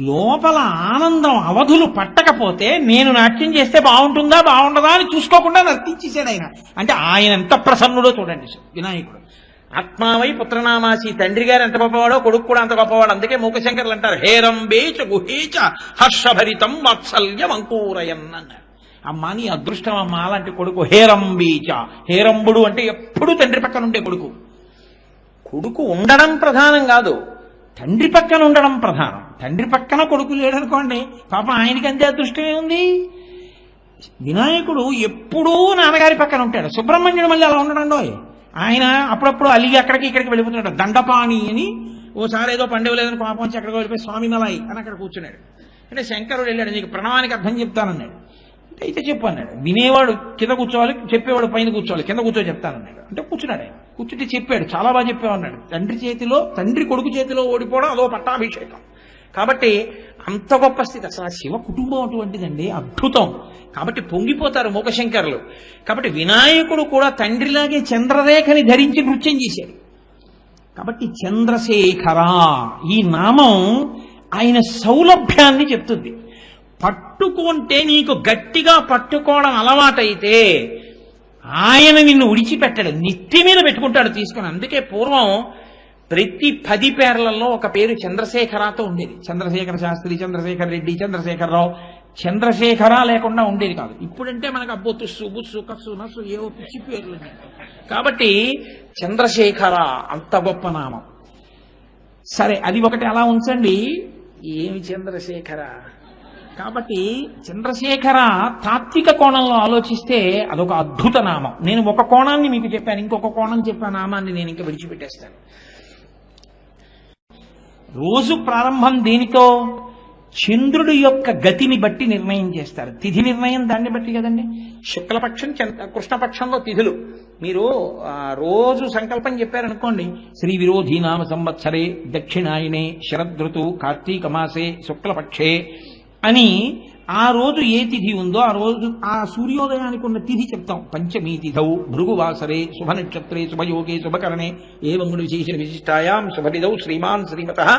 లోపల ఆనందం అవధులు పట్టకపోతే నేను నాట్యం చేస్తే బాగుంటుందా బాగుండదా అని చూసుకోకుండా నర్తించేశాడు ఆయన. అంటే ఆయన ఎంత ప్రసన్నుడో చూడండి వినాయకుడు. ఆత్మావై పుత్రనామాసి, తండ్రి గారు ఎంత గొప్పవాడో కొడుకు కూడా అంత గొప్పవాడు. అందుకే మూకశంకర్లు అంటారు, హేరంబేచ గుహేచ హర్షభరితం వాత్సల్యం అంకూరయన్ అన్నారు. అమ్మా నీ అదృష్టం అమ్మా అలాంటి కొడుకు. హేరంబీచ, హేరంబుడు అంటే ఎప్పుడు తండ్రి పక్కన ఉండే కొడుకు. కొడుకు ఉండడం ప్రధానం కాదు, తండ్రి పక్కన ఉండడం ప్రధానం. తండ్రి పక్కన కొడుకు లేడనుకోండి, పాపం ఆయనకి అంతే అదృష్టమే ఉంది. వినాయకుడు ఎప్పుడూ నాన్నగారి పక్కన ఉంటాడు. సుబ్రహ్మణ్యుడు మళ్ళీ అలా ఉండడండో, ఆయన అప్పుడప్పుడు అలిగి అక్కడికి ఇక్కడికి వెళ్ళిపోతున్నాడు. దండపాణి అని ఓసారి ఏదో పండుగ లేదని పాపం వచ్చి అక్కడికి వెళ్ళిపోయి స్వామి మలాయి అని అక్కడ కూర్చున్నాడు. అంటే శంకరుడు వెళ్ళాడు, నీకు ప్రణవానికి అర్థం చెప్తానన్నాడు. అయితే చెప్పు అన్నాడు. వినేవాడు కింద కూర్చోవాలి, చెప్పేవాడు పైన కూర్చోవాలి, కింద కూర్చో చెప్తానన్నాడు. అంటే కూర్చున్నాడు. ఆయన కూర్చుంటే చెప్పాడు, చాలా బాగా చెప్పామన్నాడు. తండ్రి కొడుకు చేతిలో ఓడిపోవడం అదో పట్టాభిషేకం. కాబట్టి అంత గొప్ప స్థితి. అసలు ఆ శివ కుటుంబం అటువంటిదండి, అద్భుతం. కాబట్టి పొంగిపోతారు మూకశంకరులు. కాబట్టి వినాయకుడు కూడా తండ్రిలాగే చంద్రరేఖని ధరించి నృత్యం చేశాడు. కాబట్టి చంద్రశేఖర ఈ నామం ఆయన సౌలభ్యాన్ని చెప్తుంది. పట్టుకుంటే నీకు గట్టిగా పట్టుకోవడం అలవాటైతే ఆయన నిన్ను విడిచిపెట్టాడు, నెత్తి మీద పెట్టుకుంటాడు తీసుకుని. అందుకే పూర్వం ప్రతి 10 పేర్లలో ఒక పేరు చంద్రశేఖరతో ఉండేది. చంద్రశేఖర శాస్త్రి, చంద్రశేఖర్ రెడ్డి, చంద్రశేఖరరావు. చంద్రశేఖర లేకుండా ఉండేది కాదు. ఇప్పుడంటే మనకు అబ్బో తుస్సు బుస్సు కస్సు నస్సు ఏవో పిచ్చి పేర్లు. కాబట్టి చంద్రశేఖర అంత గొప్ప నామం. సరే అది ఒకటి అలా ఉంచండి. ఏమి చంద్రశేఖర? కాబట్టి చంద్రశేఖర తాత్విక కోణంలో ఆలోచిస్తే అదొక అద్భుత నామం. నేను ఒక కోణాన్ని మీకు చెప్పాను, ఇంకొక కోణం చెప్పాను. నామాన్ని నేను ఇంకా విడిచిపెట్టేస్తాను. రోజు ప్రారంభం దేనితో? చంద్రుడి యొక్క గతిని బట్టి నిర్ణయం చేస్తారు. తిథి నిర్ణయం దాన్ని బట్టి కదండి. శుక్లపక్షం, కృష్ణపక్షంలో తిథులు. మీరు రోజు సంకల్పం చెప్పారనుకోండి, శ్రీ విరోధీ నామ సంవత్సరే దక్షిణాయనే శరదృతు కార్తీక మాసే శుక్లపక్షే అని ఆ రోజు ఏ తిథి ఉందో ఆ రోజు ఆ సూర్యోదయానికి ఉన్న తిథి చెప్తాం. పంచమీ తిథౌ భృగువాసరే శుభ నక్షత్రే శుభయోగే శుభకరణే ఏవం విశేష విశిష్టాయాం శుభతిథౌ శ్రీమాన్ శ్రీమతః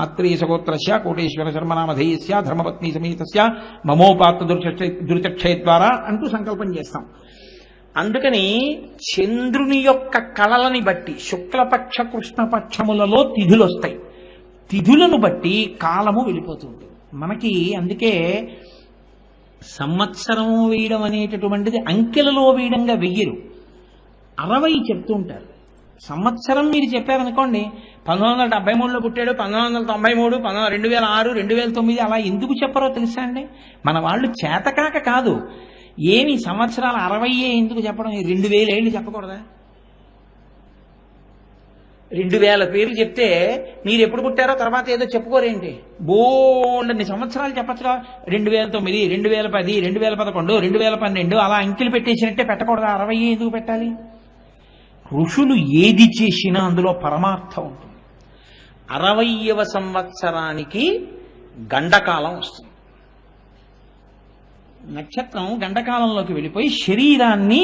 ఆత్రేయ సగోత్రస్య కోటేశ్వర శర్మనామధేయస్య ధర్మపత్ని సమేతస్య మమోపాత్త దురితక్షయ ద్వారా అంటూ సంకల్పం చేస్తాం. అందుకని చంద్రుని యొక్క కళలని బట్టి శుక్లపక్ష కృష్ణపక్షములలో తిథులు వస్తాయి. తిథులను బట్టి కాలము వెళ్ళిపోతుంది మనకి. అందుకే సంవత్సరం వేయడం అనేటటువంటిది అంకెలలో వేయడంగా వెయ్యరు, 60 చెప్తూ ఉంటారు. సంవత్సరం మీరు చెప్పారనుకోండి, 1973లో పుట్టాడు, 1993, 2006, 2009 అలా ఎందుకు చెప్పరో తెలుసా అండి? మన వాళ్ళు చేతకాక కాదు. ఏమి సంవత్సరాలు 60 ఎందుకు చెప్పడం? 2000 ఏళ్ళు చెప్పకూడదా? 2000 పేర్లు చెప్తే మీరు ఎప్పుడు పుట్టారో తర్వాత ఏదో చెప్పుకోరేంటి? బోల్డన్ని సంవత్సరాలు చెప్పచ్చుగా. 2009, 2010, 2011, 2012 అలా అంకెలు పెట్టేసినట్టే పెట్టకూడదు. 60 ఎందుకు పెట్టాలి? ఋషులు ఏది చేసినా అందులో పరమార్థం ఉంటుంది. 60వ సంవత్సరానికి గండకాలం వస్తుంది. నక్షత్రం గండకాలంలోకి వెళ్ళిపోయి శరీరాన్ని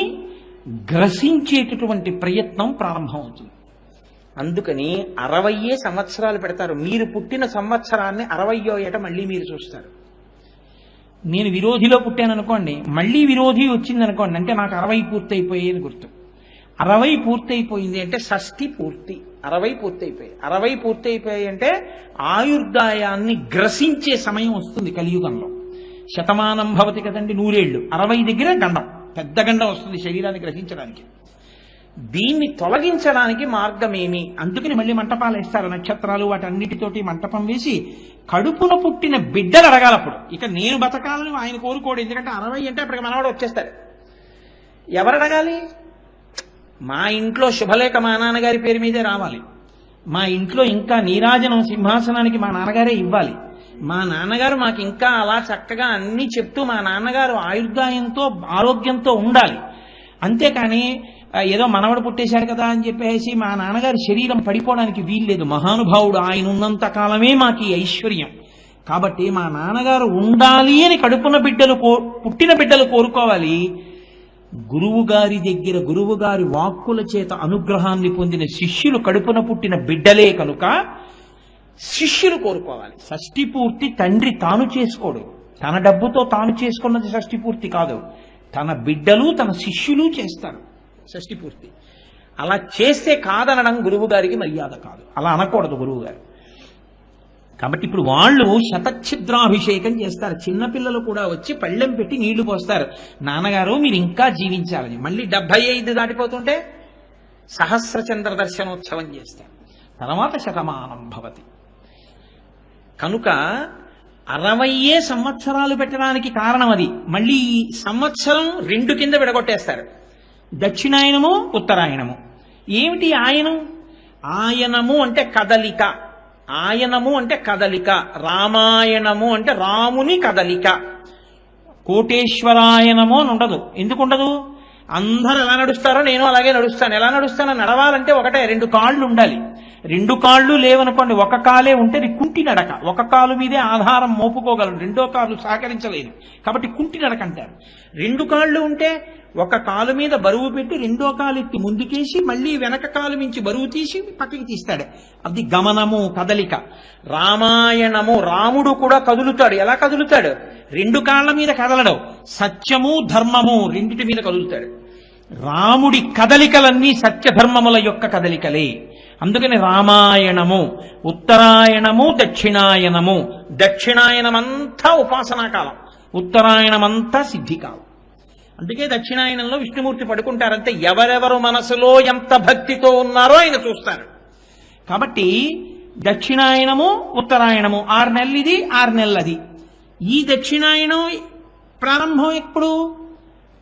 గ్రసించేటటువంటి ప్రయత్నం ప్రారంభమవుతుంది. అందుకని 60 సంవత్సరాలు పెడతారు. మీరు పుట్టిన సంవత్సరాన్ని 60వ ఏట మళ్ళీ మీరు చూస్తారు. నేను విరోధిలో పుట్టాను అనుకోండి, మళ్ళీ విరోధి వచ్చింది అనుకోండి, అంటే నాకు 60 పూర్తయిపోయి అని గుర్తు. 60 పూర్తయిపోయింది అంటే షష్ఠి పూర్తి. 60 పూర్తయిపోయాయి. 60 పూర్తయిపోయాయి అంటే ఆయుర్దాయాన్ని గ్రసించే సమయం వస్తుంది కలియుగంలో. శతమానం భవతి కదండి, 100 ఏళ్ళు. 60 దగ్గర గండం, పెద్ద గండం వస్తుంది శరీరాన్ని గ్రహించడానికి. దీన్ని తొలగించడానికి మార్గమేమి? అందుకని మళ్ళీ మంటపాలు వేస్తారు. నక్షత్రాలు వాటన్నిటితోటి మంటపం వేసి కడుపున పుట్టిన బిడ్డలు అడగాలప్పుడు. ఇక నేను బతకాలని ఆయన కోరుకోడు, ఎందుకంటే 60 అంటే అప్పటికి మనవాడు వచ్చేస్తాడు. ఎవరు అడగాలి? మా ఇంట్లో శుభలేఖ మా నాన్నగారి పేరు మీదే రావాలి. మా ఇంట్లో ఇంకా నీరాజనం సింహాసనానికి మా నాన్నగారే ఇవ్వాలి. మా నాన్నగారు మాకు ఇంకా అలా చక్కగా అన్ని చెప్తూ మా నాన్నగారు ఆయుర్దాయంతో ఆరోగ్యంతో ఉండాలి. అంతేకాని ఏదో మనవడు పుట్టేశాడు కదా అని చెప్పేసి మా నాన్నగారి శరీరం పడిపోవడానికి వీల్లేదు. మహానుభావుడు, ఆయన ఉన్నంత కాలమే మాకు ఈ ఐశ్వర్యం. కాబట్టి మా నాన్నగారు ఉండాలి అని కడుపున పుట్టిన బిడ్డలు కోరుకోవాలి. గురువు గారి దగ్గర గురువు గారి వాక్కుల చేత అనుగ్రహాన్ని పొందిన శిష్యులు కడుపున పుట్టిన బిడ్డలే కనుక శిష్యులు కోరుకోవాలి. షష్ఠి పూర్తి తండ్రి తాను చేసుకోడు. తన డబ్బుతో తాను చేసుకున్నది షష్ఠి పూర్తి కాదు. తన బిడ్డలు తన శిష్యులు చేస్తారు షష్ఠి పూర్తి. అలా చేస్తే కాదనడం గురువు గారికి మర్యాద కాదు. అలా అనకూడదు గురువు గారు. కాబట్టి ఇప్పుడు వాళ్ళు శతఛిద్రాభిషేకం చేస్తారు. చిన్నపిల్లలు కూడా వచ్చి పళ్ళెం పెట్టి నీళ్లు పోస్తారు. నాన్నగారు మీరు ఇంకా జీవించాలని. మళ్ళీ 75 దాటిపోతుంటే సహస్రచంద్ర దర్శనోత్సవం చేస్తారు. తర్వాత శతమానం భవతి. కనుక 60 సంవత్సరాలు పెట్టడానికి కారణం అది. మళ్ళీ ఈ సంవత్సరం 2 కింద విడగొట్టేస్తారు. దక్షిణాయనము, ఉత్తరాయణము. ఏమిటి ఆయనం? ఆయనము అంటే కదలిక. ఆయనము అంటే కదలిక. రామాయణము అంటే రాముని కదలిక. కోటేశ్వరాయనము అని ఉండదు. ఎందుకు ఉండదు? అందరూ ఎలా నడుస్తారో నేను అలాగే నడుస్తాను. ఎలా నడుస్తానో నడవాలంటే ఒకటే, 2 కాళ్ళు ఉండాలి. 2 కాళ్ళు లేవనుకోండి, ఒక కాలే ఉంటే అది కుంటి నడక. ఒక కాలు మీదే ఆధారం మోపుకోగలరు, 2వ కాలు సహకరించలేదు. కాబట్టి కుంటి నడక అంటారు. 2 కాళ్ళు ఉంటే ఒక కాలు మీద బరువు పెట్టి 2వ కాలు ఎత్తి ముందుకేసి మళ్ళీ వెనక కాలు మించి బరువు తీసి పక్కకి తీస్తాడు. అది గమనము, కదలిక. రామాయణము, రాముడు కూడా కదులుతాడు. ఎలా కదులుతాడు? 2 కాళ్ళ మీద కదలడం. సత్యము, ధర్మము రెండిటి మీద కదులుతాడు. రాముడి కదలికలన్నీ సత్యధర్మముల యొక్క కదలికలే. అందుకని రామాయణము, ఉత్తరాయణము, దక్షిణాయనము. దక్షిణాయనమంతా ఉపాసనాకాలం, ఉత్తరాయణమంతా సిద్ధికాలం. అందుకే దక్షిణాయనంలో విష్ణుమూర్తి పడుకుంటారంటే ఎవరెవరు మనసులో ఎంత భక్తితో ఉన్నారో ఆయన చూస్తారు. కాబట్టి దక్షిణాయనము, ఉత్తరాయణము 6 నెలలు ఇది, 6 నెలలు అది. ఈ దక్షిణాయనం ప్రారంభం ఎప్పుడు?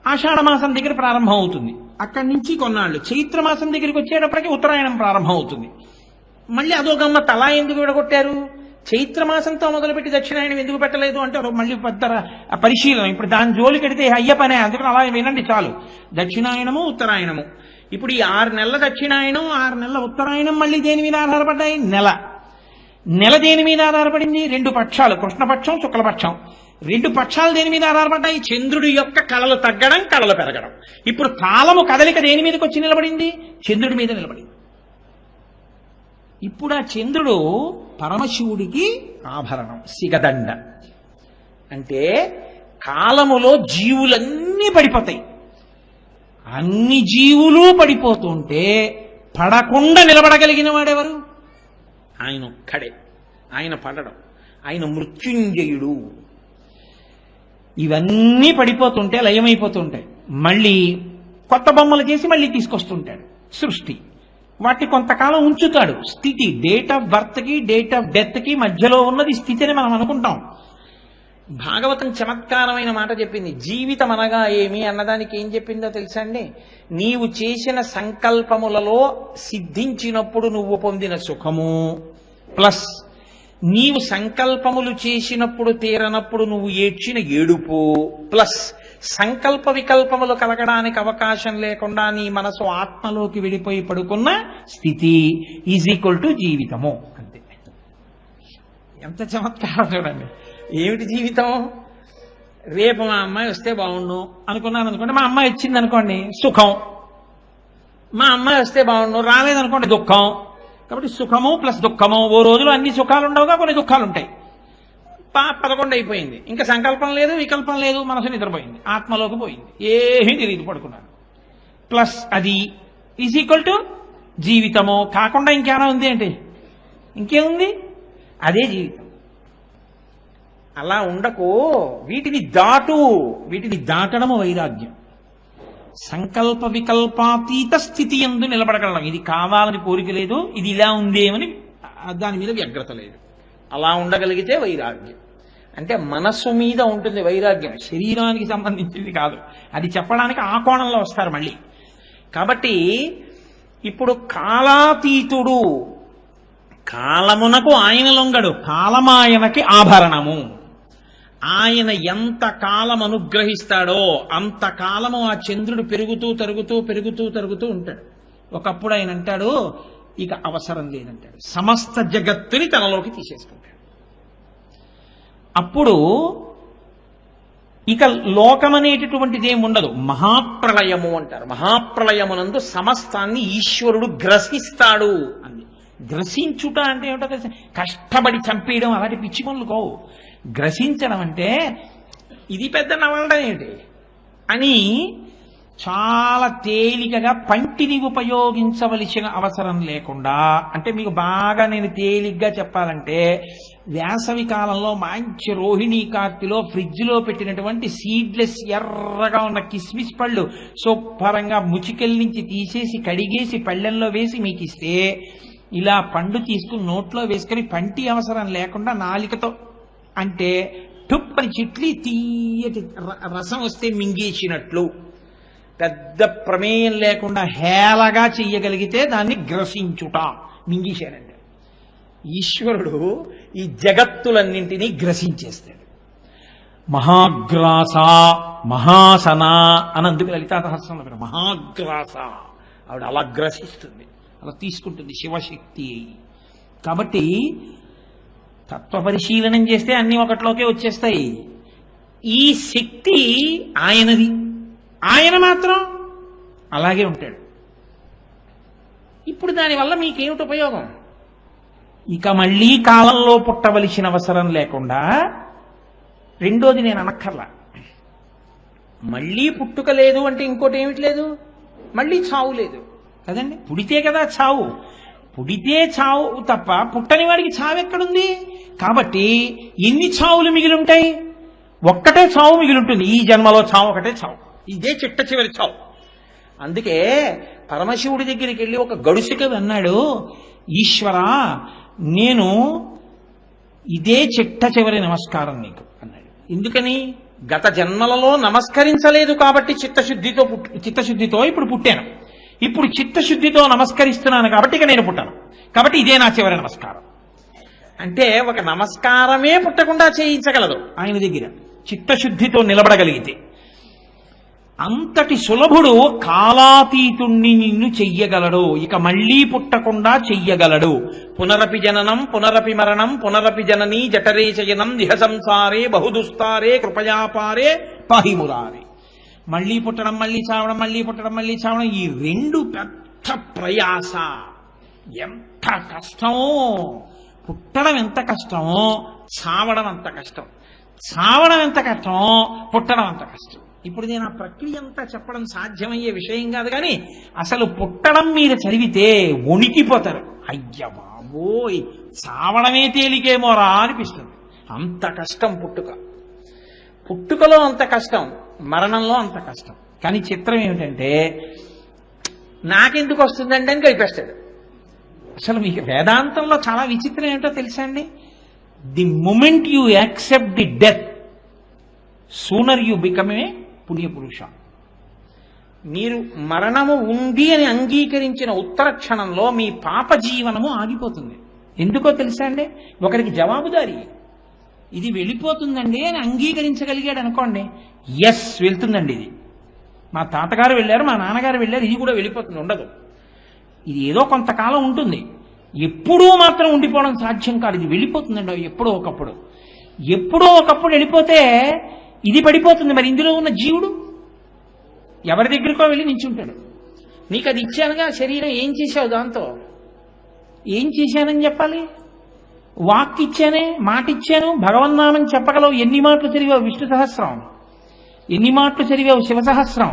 ఆషాఢమాసం దగ్గర ప్రారంభం అవుతుంది. అక్కడి నుంచి కొన్నాళ్ళు చైత్రమాసం దగ్గరికి వచ్చేటప్పటికి ఉత్తరాయణం ప్రారంభం అవుతుంది. మళ్ళీ అదో గమ్మత్. అలా ఎందుకు విడగొట్టారు? చైత్రమాసంతో మొదలుపెట్టి దక్షిణాయనం ఎందుకు పెట్టలేదు అంటే మళ్ళీ పెద్ద పరిశీలన. ఇప్పుడు దాని జోలి కడితే అయ్య పనే. అందుకని అలా వినండి చాలు. దక్షిణాయనము, ఉత్తరాయణము. ఇప్పుడు ఈ 6 నెలల దక్షిణాయనం, 6 నెలల ఉత్తరాయణం మళ్ళీ దేని మీద ఆధారపడ్డాయి? నెల దేని మీద ఆధారపడింది? 2 పక్షాలు, కృష్ణపక్షం, శుక్లపక్షం. 2 పక్షాలు దేని మీద ఆధారపడ్డాయి? చంద్రుడి యొక్క కళలు తగ్గడం, కళలు పెరగడం. ఇప్పుడు కాలము కదలిక దేని మీదకి వచ్చి నిలబడింది? చంద్రుడి మీద నిలబడింది. ఇప్పుడు ఆ చంద్రుడు పరమశివుడికి ఆభరణం, సిగదండ. అంటే కాలములో జీవులన్నీ పడిపోతాయి. అన్ని జీవులు పడిపోతుంటే పడకుండా నిలబడగలిగిన వాడెవరు? ఆయన ఒక్కడే. ఆయన పడడం, ఆయన మృత్యుంజయుడు. ఇవన్నీ పడిపోతుంటే లయమైపోతుంటాయి. మళ్ళీ కొత్త బొమ్మలు చేసి మళ్ళీ తీసుకొస్తుంటాడు సృష్టి. వాటిని కొంతకాలం ఉంచుతాడు. స్థితి, డేట్ ఆఫ్ బర్త్కి డేట్ ఆఫ్ డెత్కి మధ్యలో ఉన్నది స్థితి అని మనం అనుకుంటాం. భాగవతం చమత్కారమైన మాట చెప్పింది. జీవితం అనగా ఏమి అన్నదానికి ఏం చెప్పిందో తెలుసా అండి? నీవు చేసిన సంకల్పములలో సిద్ధించినప్పుడు నువ్వు పొందిన సుఖము ప్లస్ నీవు సంకల్పములు చేసినప్పుడు తీరనప్పుడు నువ్వు ఏడ్చిన ఏడుపు ప్లస్ సంకల్ప వికల్పములు కలగడానికి అవకాశం లేకుండా నీ మనసు ఆత్మలోకి విడిపోయి పడుకున్న స్థితి ఈజ్ ఈక్వల్ టు జీవితము. అంతే. ఎంత చమత్కారం చూడండి. ఏమిటి జీవితం? రేపు మా అమ్మాయి వస్తే బాగుండు అనుకున్నాను అనుకోండి, మా అమ్మాయి వచ్చింది అనుకోండి సుఖం. మా అమ్మాయి వస్తే బాగుండు రాలేదనుకోండి దుఃఖం. కాబట్టి సుఖము ప్లస్ దుఃఖము. ఓ రోజులో అన్ని సుఖాలు ఉండవుగా, కొన్ని దుఃఖాలు ఉంటాయి. 11 అయిపోయింది, ఇంకా సంకల్పం లేదు వికల్పం లేదు, మనసు నిద్రపోయింది, ఆత్మలోకి పోయింది, ఏమీ తెలియదు, పడుకున్నాను. ప్లస్ అది ఈజ్ ఈక్వల్ టు జీవితము. కాకుండా ఇంకేమైనా ఉంది ఏంటి? ఇంకేముంది? అదే జీవితం. అలా ఉండకు. వీటిని దాటు. వీటిని దాటడము వైరాగ్యం. సంకల్ప వికల్పాతీత స్థితి యందు నిలబడగలడం. ఇది కావాలని కోరిక లేదు, ఇది ఇలా ఉందేమని దాని మీద వ్యగ్రత లేదు. అలా ఉండగలిగితే వైరాగ్యం. అంటే మనస్సు మీద ఉంటుంది వైరాగ్యం, శరీరానికి సంబంధించింది కాదు. అది చెప్పడానికి ఆ కోణంలో వస్తారు మళ్ళీ. కాబట్టి ఇప్పుడు కాలాతీతుడు, కాలమునకు ఆయన లొంగడు, కాలమాయనకి ఆభరణము. ఆయన ఎంత కాలం అనుగ్రహిస్తాడో అంత కాలము ఆ చంద్రుడు పెరుగుతూ తరుగుతూ పెరుగుతూ తరుగుతూ ఉంటాడు. ఒకప్పుడు ఆయన అంటాడు ఇక అవసరం లేదంటాడు, సమస్త జగత్తుని తనలోకి తీసేసుకుంటాడు. అప్పుడు ఇక లోకమనేటటువంటిది ఏమి ఉండదు, మహాప్రళయము అంటారు. మహాప్రళయమునందు సమస్తాన్ని ఈశ్వరుడు గ్రసిస్తాడు అంది. గ్రసించుట అంటే ఏమిటో తెలుసు? కష్టపడి చంపేయడం అలాంటి పిచ్చి పనులు కావు. గ్రసించడం అంటే ఇది పెద్ద నవలడం ఏమిటి అని చాలా తేలికగా పంటిని ఉపయోగించవలసిన అవసరం లేకుండా, అంటే మీకు బాగా నేను తేలిగ్గా చెప్పాలంటే వేసవి కాలంలో మంచి రోహిణీ కార్తిలో ఫ్రిడ్జ్లో పెట్టినటువంటి సీడ్లెస్ ఎర్రగా ఉన్న కిస్మిస్ పళ్ళు శుభ్రంగా ముచికెల నుంచి తీసేసి కడిగేసి పళ్ళెంలో వేసి మీకు ఇస్తే ఇలా పండు తీసుకుని నోట్లో వేసుకుని పంటి అవసరం లేకుండా నాలికతో అంటే టుప్పని చిట్లి తీయటి రసం వస్తే మింగేసినట్లు పెద్ద ప్రమేయం లేకుండా హేళగా చెయ్యగలిగితే దాన్ని గ్రసించుట, మింగేశాడంటే. ఈశ్వరుడు ఈ జగత్తులన్నింటినీ గ్రసించేస్తాడు. మహాగ్రాస మహాసన అనందుకు లలితా సహస్రంలో మహాగ్రాస, ఆవిడ అలా గ్రసిస్తుంది, అలా తీసుకుంటుంది శివశక్తి. కాబట్టి తత్వ పరిశీలనం చేస్తే అన్ని ఒకటిలోకే వచ్చేస్తాయి. ఈ శక్తి ఆయనది, ఆయన మాత్రం అలాగే ఉంటాడు. ఇప్పుడు దానివల్ల మీకేమిటి ఉపయోగం? ఇక మళ్ళీ కాలంలో పుట్టవలసిన అవసరం లేకుండా, రెండోది నేను అనక్కర్లా, మళ్ళీ పుట్టుక లేదు అంటే ఇంకోటి ఏమిటి లేదు, మళ్ళీ చావు లేదు కదండి. పుడితే కదా చావు, పుడితే చావు తప్ప పుట్టని వాడికి చావు ఎక్కడుంది? కాబట్టి ఎన్ని చావులు మిగిలి ఉంటాయి? ఒక్కటే చావు మిగిలి ఉంటుంది. ఈ జన్మలో చావు ఒకటే చావు, ఇదే చిట్ట చివరి చావు. అందుకే పరమశివుడి దగ్గరికి వెళ్ళి ఒక గడుసుకవి అన్నాడు, ఈశ్వరా నేను ఇదే చిట్ట చివరి నమస్కారం నీకు అన్నాడు. ఎందుకని? గత జన్మలలో నమస్కరించలేదు కాబట్టి చిత్తశుద్ధితో ఇప్పుడు పుట్టాను. ఇప్పుడు చిత్తశుద్ధితో నమస్కరిస్తున్నాను కాబట్టి ఇక నేను పుట్టాను. కాబట్టి ఇదే నా చివరి నమస్కారం. అంటే ఒక నమస్కారమే పుట్టకుండా చేయించగలదు ఆయన దగ్గర, చిత్తశుద్ధితో నిలబడగలిగితే. అంతటి సులభుడు కాలాతీతుణ్ణి నిన్ను చెయ్యగలడు, ఇక మళ్లీ పుట్టకుండా చెయ్యగలడు. పునరపి జననం పునరపి మరణం పునరపి జననీ జఠరే శయనం దిహ సంసారే బహుదుస్తారే కృపయాపారే పాహిమురారే. మళ్లీ పుట్టడం మళ్లీ చావడం, మళ్లీ పుట్టడం మళ్లీ చావడం, ఈ రెండు పెద్ద ప్రయాస. ఎంత కష్టమో! పుట్టడం ఎంత కష్టమో చావడం అంత కష్టం. చావడం ఎంత కష్టమో పుట్టడం అంత కష్టం. ఇప్పుడు నేను ఆ ప్రక్రియ అంతా చెప్పడం సాధ్యమయ్యే విషయం కాదు, కానీ అసలు పుట్టడం మీరు చదివితే వణికిపోతారు. అయ్య బాబోయ్, చావడమే తేలికేమోరా అనిపిస్తుంది. అంత కష్టం పుట్టుక. పుట్టుకలో అంత కష్టం, మరణంలో అంత కష్టం. కానీ చిత్రం ఏమిటంటే నాకెందుకు వస్తుందండి అని గడిపేస్తాడు. అసలు మీకు వేదాంతంలో చాలా విచిత్రం ఏమిటో తెలుసా అండి? The moment you accept the death sooner you become a పుణ్యపురుష. మీరు మరణము ఉంది అని అంగీకరించిన ఉత్తర క్షణంలో మీ పాప జీవనము ఆగిపోతుంది. ఎందుకో తెలుసా అండి? ఒకరికి జవాబుదారి ఇది వెళ్ళిపోతుందండి అని అంగీకరించగలిగాడు అనుకోండి, ఎస్ వెళ్తుందండి, ఇది మా తాతగారు వెళ్ళారు, మా నాన్నగారు వెళ్ళారు, ఇది కూడా వెళ్ళిపోతుంది, ఉండదు. ఇది ఏదో కొంతకాలం ఉంటుంది, ఎప్పుడూ మాత్రం ఉండిపోవడం సాధ్యం కాదు. ఇది వెళ్ళిపోతుందండి ఎప్పుడో ఒకప్పుడు. ఎప్పుడో ఒకప్పుడు వెళ్ళిపోతే ఇది పడిపోతుంది. మరి ఇందులో ఉన్న జీవుడు ఎవరి దగ్గరికో వెళ్ళి నించుంటాడు. నీకు అది ఇచ్చానుగా శరీరం, ఏం చేశావు దాంతో? ఏం చేశానని చెప్పాలి? వాక్ ఇచ్చానే, మాట ఇచ్చాను, భగవన్నామని చెప్పగలవు. ఎన్ని మాటలు చదివావు విష్ణు సహస్రం, ఎన్ని మాటలు చదివావు శివ సహస్రం,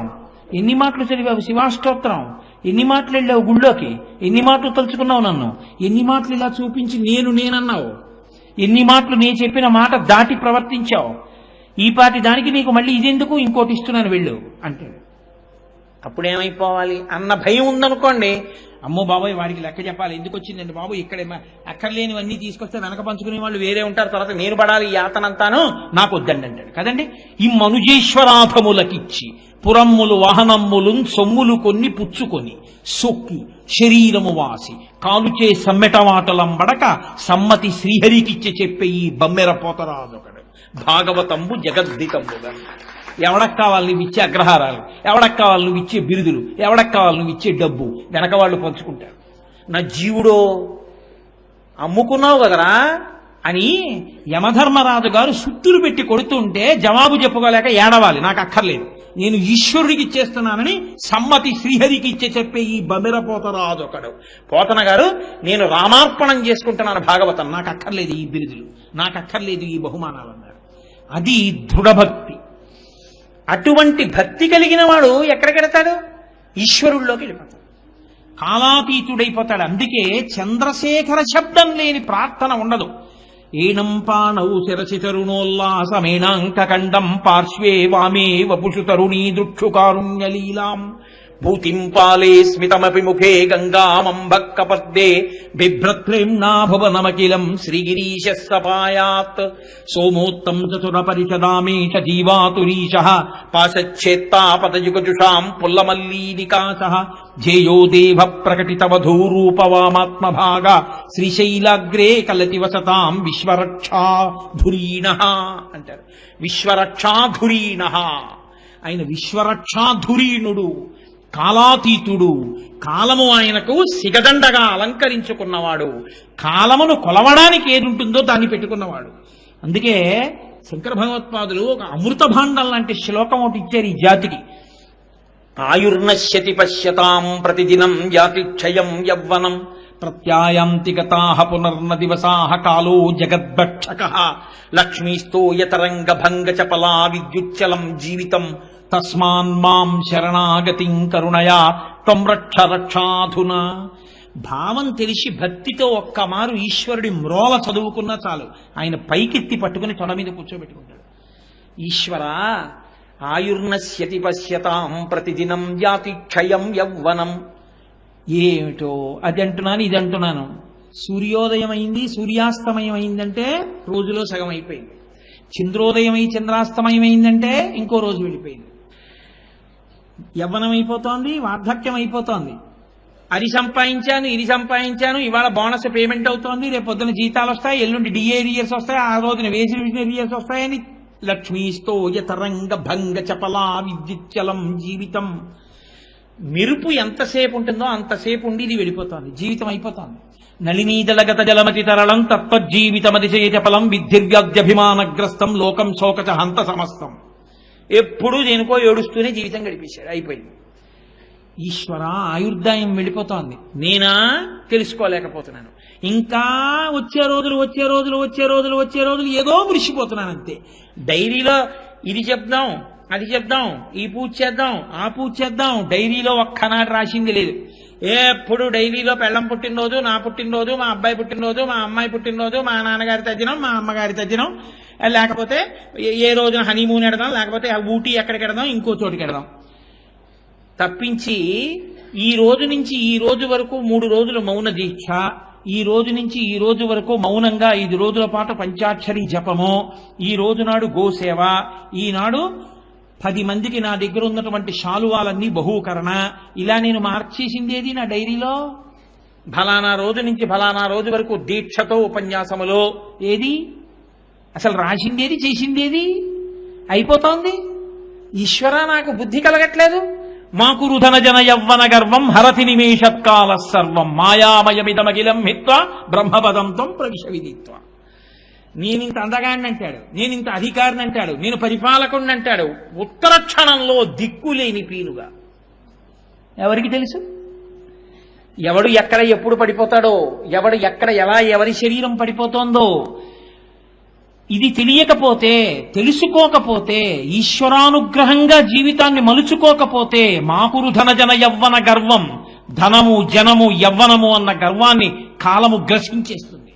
ఎన్ని మాటలు చదివావు శివాష్టోత్తరం, ఎన్ని మాటలు వెళ్ళావు గుళ్ళోకి, ఎన్ని మాటలు తలుచుకున్నావు నన్ను, ఎన్ని మాటలు ఇలా చూపించి నేనన్నావు, ఎన్ని మాటలు నేను చెప్పిన మాట దాటి ప్రవర్తించావు. ఈ పాటి దానికి నీకు మళ్ళీ ఇదెందుకు, ఇంకోటి ఇస్తున్నాను వెళ్ళు అంటాడు. అప్పుడేమైపోవాలి అన్న భయం ఉందనుకోండి, అమ్మో బాబాయ్ వాడికి లెక్క చెప్పాలి, ఎందుకు వచ్చిందండి బాబు, ఇక్కడే అక్కర్లేనివన్నీ తీసుకొస్తే వెనక పంచుకునే వాళ్ళు వేరే ఉంటారు, తర్వాత నేను పడాలి ఈ యాతనంతాను, నాకు వద్దండి అంటాడు కదండి. ఈ మనుజేశ్వరాధములకిచ్చి పురమ్ములు వాహనమ్ములు సొమ్ములు కొన్ని పుచ్చుకొని సొక్కి శరీరము వాసి కాలుచే సమ్మెటమాటలంబడక సమ్మతి శ్రీహరికిచ్చి చెప్పే ఈ బమ్మెర పోతరాదొకడు భాగవతంబు జగద్దితంబుగా. ఎవడకు కావాలి నువ్వు ఇచ్చే అగ్రహారాలు, ఎవడకు కావాలి నువ్వు ఇచ్చే బిరుదులు, ఎవడకు కావాలి నువ్వు ఇచ్చే డబ్బు, వెనక వాళ్ళు పంచుకుంటారు. నా జీవుడో అమ్ముకున్నావు కదరా అని యమధర్మరాజు గారు సుత్తులు పెట్టి కొడుతుంటే జవాబు చెప్పుకోలేక ఏడవాలి, నాకు అక్కర్లేదు, నేను ఈశ్వరుడికి ఇచ్చేస్తున్నానని సమ్మతి శ్రీహరికి ఇచ్చే చెప్పే ఈ బమిరపోతరాజు ఒకడు. పోతన గారు నేను రామార్పణం చేసుకుంటున్నాను భాగవతం, నాకు అక్కర్లేదు ఈ బిరుదులు, నాకు అక్కర్లేదు ఈ బహుమానాలు అన్నారు. అది దృఢభక్తి. అటువంటి భక్తి కలిగిన వాడు ఎక్కడికెడతాడు? ఈశ్వరుల్లోకి వెళ్ళిపోతాడు, కాలాతీతుడైపోతాడు. అందుకే చంద్రశేఖర శబ్దం లేని ప్రార్థన ఉండదు. ఏనం పాణౌ శిరసి తరుణోల్లాసమేణాంకకండం పార్శ్వే వామే వపుషు తరుణీ దృక్షుకారుణ్యలీలాం భూతిం పాలే స్మితమపి ముఖే గంగామంబక్కపర్దే బిభ్రత్ప్రేమ్నా భువనమఖిలం శ్రీగిరీశ సపాయాత్ సోమోత్తం చతురపరిషదామేష జీవాతురీశః పాశచ్ఛేత్తాపతయుగజుషాం పుల్లమల్లీనికాశః ధ్యేయో దేవ ప్రకటితవధూరూపవామాత్మభాగ శ్రీశైలాగ్రే కలతి వసతాం విశ్వరక్షాధురీణః అంటారు. విశ్వరక్షాధురీణః, ఆయన విశ్వరక్షాధురీణుడు, కాలాతీతుడు, కాలము ఆయనకు సిగదండగా అలంకరించుకున్నవాడు, కాలమును కొలవడానికి ఏదుంటుందో దాన్ని పెట్టుకున్నవాడు. అందుకే శంకర భగవత్పాదులు ఒక అమృత భాండం లాంటి శ్లోకం ఒకటి ఇచ్చారు ఈ జాతికి. ఆయుర్నశ్యతి పశ్యతాం ప్రతిదినం యాతి క్షయం యవ్వనం ప్రత్యాయాంతి గతాః పునర్న దివసాః కాలో జగద్భక్షకః లక్ష్మీస్తో యతరంగ భంగ చపలా విద్యుచ్చలం జీవితం తస్మాన్ మాం శరణాగతిం కరుణయా త్వం రక్ష రక్షాధునా. భావం తెలిసి భక్తితో ఒక్క మారు ఈశ్వరుడి మ్రోల చదువుకున్నా చాలు, ఆయన పైకెత్తి పట్టుకుని తొడ మీద కూర్చోబెట్టుకుంటాడు. ఈశ్వరా ఆయుర్నశ్యతి పశ్యతాం ప్రతిదినం యాతి క్షయం యవ్వనం. ఏమిటో అది అంటున్నాను ఇది అంటున్నాను, సూర్యోదయం అయింది సూర్యాస్తమయం అయిందంటే రోజులో సగం అయిపోయింది, చంద్రోదయం అయి చంద్రాస్తమయం అయిందంటే ఇంకో రోజు వెళ్ళిపోయింది. యవ్వనం అయిపోతోంది, వార్ధక్యం అయిపోతోంది. అది సంపాదించాను ఇది సంపాదించాను, ఇవాళ బోనస్ పేమెంట్ అవుతోంది, రేపు పొద్దున జీతాలు వస్తాయి, ఎల్లుండి డిఏరియర్స్ వస్తాయి, ఆ రోజున వేసిరియర్స్ వస్తాయని లక్ష్మీస్తో యతరంగ భంగ చపలా విద్యుచ్చలం జీవితం. మెరుపు ఎంతసేపు ఉంటుందో అంతసేపు ఉండి ఇది వెళ్ళిపోతోంది, జీవితం అయిపోతోంది. నళినీదళగత జలమతి తరళం తత్వజ్జీవితమతిశయ చపలం విద్ధిర్వ్యాధ్యభిమానగ్రస్తం లోకం శోకచ హంత సమస్తం. ఎప్పుడూ దేనికో ఏడుస్తూనే జీవితం గడిపేశాడు, అయిపోయింది. ఈశ్వర ఆయుర్దాయం వెళ్ళిపోతోంది, నేనా తెలుసుకోలేకపోతున్నాను, ఇంకా వచ్చే రోజులు ఏదో మురిసిపోతున్నాను అంతే. డైరీలో ఇది చెప్దాం అది చెప్దాం, ఈ పూజ చేద్దాం ఆ పూజ చేద్దాం, డైరీలో ఒక్కనాడు రాసింది లేదు. ఎప్పుడు డైరీలో పెళ్ళం పుట్టినరోజు, నా పుట్టినరోజు, మా అబ్బాయి పుట్టినరోజు, మా అమ్మాయి పుట్టినరోజు, మా నాన్నగారి తద్దినం, మా అమ్మగారి తద్దినం, లేకపోతే ఏ రోజున హనీమూన్ ఎడదాం, లేకపోతే ఊటీ ఎక్కడికి ఎడదాం, ఇంకో చోటుకి ఎడదాం తప్పించి ఈ రోజు నుంచి ఈ రోజు వరకు 3 రోజులు మౌన దీక్ష, ఈ రోజు నుంచి ఈ రోజు వరకు మౌనంగా 5 రోజుల పాటు పంచాక్షరి జపము, ఈ రోజు నాడు గోసేవ, ఈనాడు 10 మందికి నా దగ్గర ఉన్నటువంటి శాలువాలన్నీ బహూకరణ, ఇలా నేను మార్చేసిందేది నా డైరీలో. ఫలానా రోజు నుంచి ఫలానా రోజు వరకు దీక్షతో ఉపన్యాసములో ఏది అసలు రాసిందేది, చేసిందేది అయిపోతోంది. ఈశ్వర నాకు బుద్ధి కలగట్లేదు. మాకు రుధన జన యవ్వన గర్వం హరతి నిమేషత్కాల సర్వం మాయామయమిదమగిలం హిత్వా బ్రహ్మపదం త్వం ప్రవిశ విదిత్వ. నేనింత అందగాడిని అంటాడు, నేనింత అధికారిని అంటాడు, నేను పరిపాలకుడిని అంటాడు. ఉత్తర క్షణంలో దిక్కులేని పీనుగా. ఎవరికి తెలుసు ఎవడు ఎక్కడ ఎప్పుడు పడిపోతాడో, ఎవడు ఎక్కడ ఎలా ఎవరి శరీరం పడిపోతోందో? ఇది తెలియకపోతే, తెలుసుకోకపోతే, ఈశ్వరానుగ్రహంగా జీవితాన్ని మలుచుకోకపోతే మాకురు ధనజన యవ్వన గర్వం, ధనము జనము యవ్వనము అన్న గర్వాన్ని కాలము గ్రసించేస్తుంది.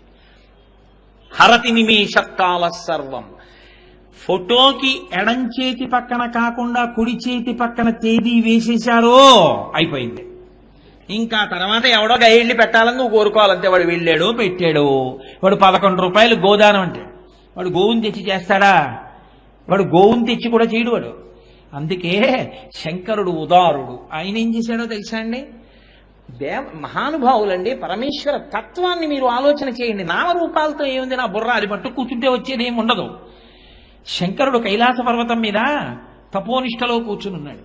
హరతి నిమేషత్కాల సర్వం. ఫోటోకి ఎడం చేతి పక్కన కాకుండా కుడి చేతి పక్కన తేదీ వేసేశారో అయిపోయింది. ఇంకా తర్వాత ఎవడో గైళ్ళు పెట్టాలని నువ్వు కోరుకోవాలంతే. వాడు వెళ్ళాడు, పెట్టాడు. వాడు 11 రూపాయలు గోదానం అంటే వాడు గోవుని తెచ్చి చేస్తాడా? వాడు గోవుని తెచ్చి కూడా చేయడు వాడు. అందుకే శంకరుడు ఉదారుడు. ఆయన ఏం చేశాడో తెలుసా అండి? మహానుభావులండి. పరమేశ్వర తత్వాన్ని మీరు ఆలోచన చేయండి. నామరూపాలతో ఏముంది, నా బుర్ర అది పట్టు కూర్చుంటే వచ్చేది ఏమి ఉండదు. శంకరుడు కైలాస పర్వతం మీద తపోనిష్టలో కూర్చుని ఉన్నాడు.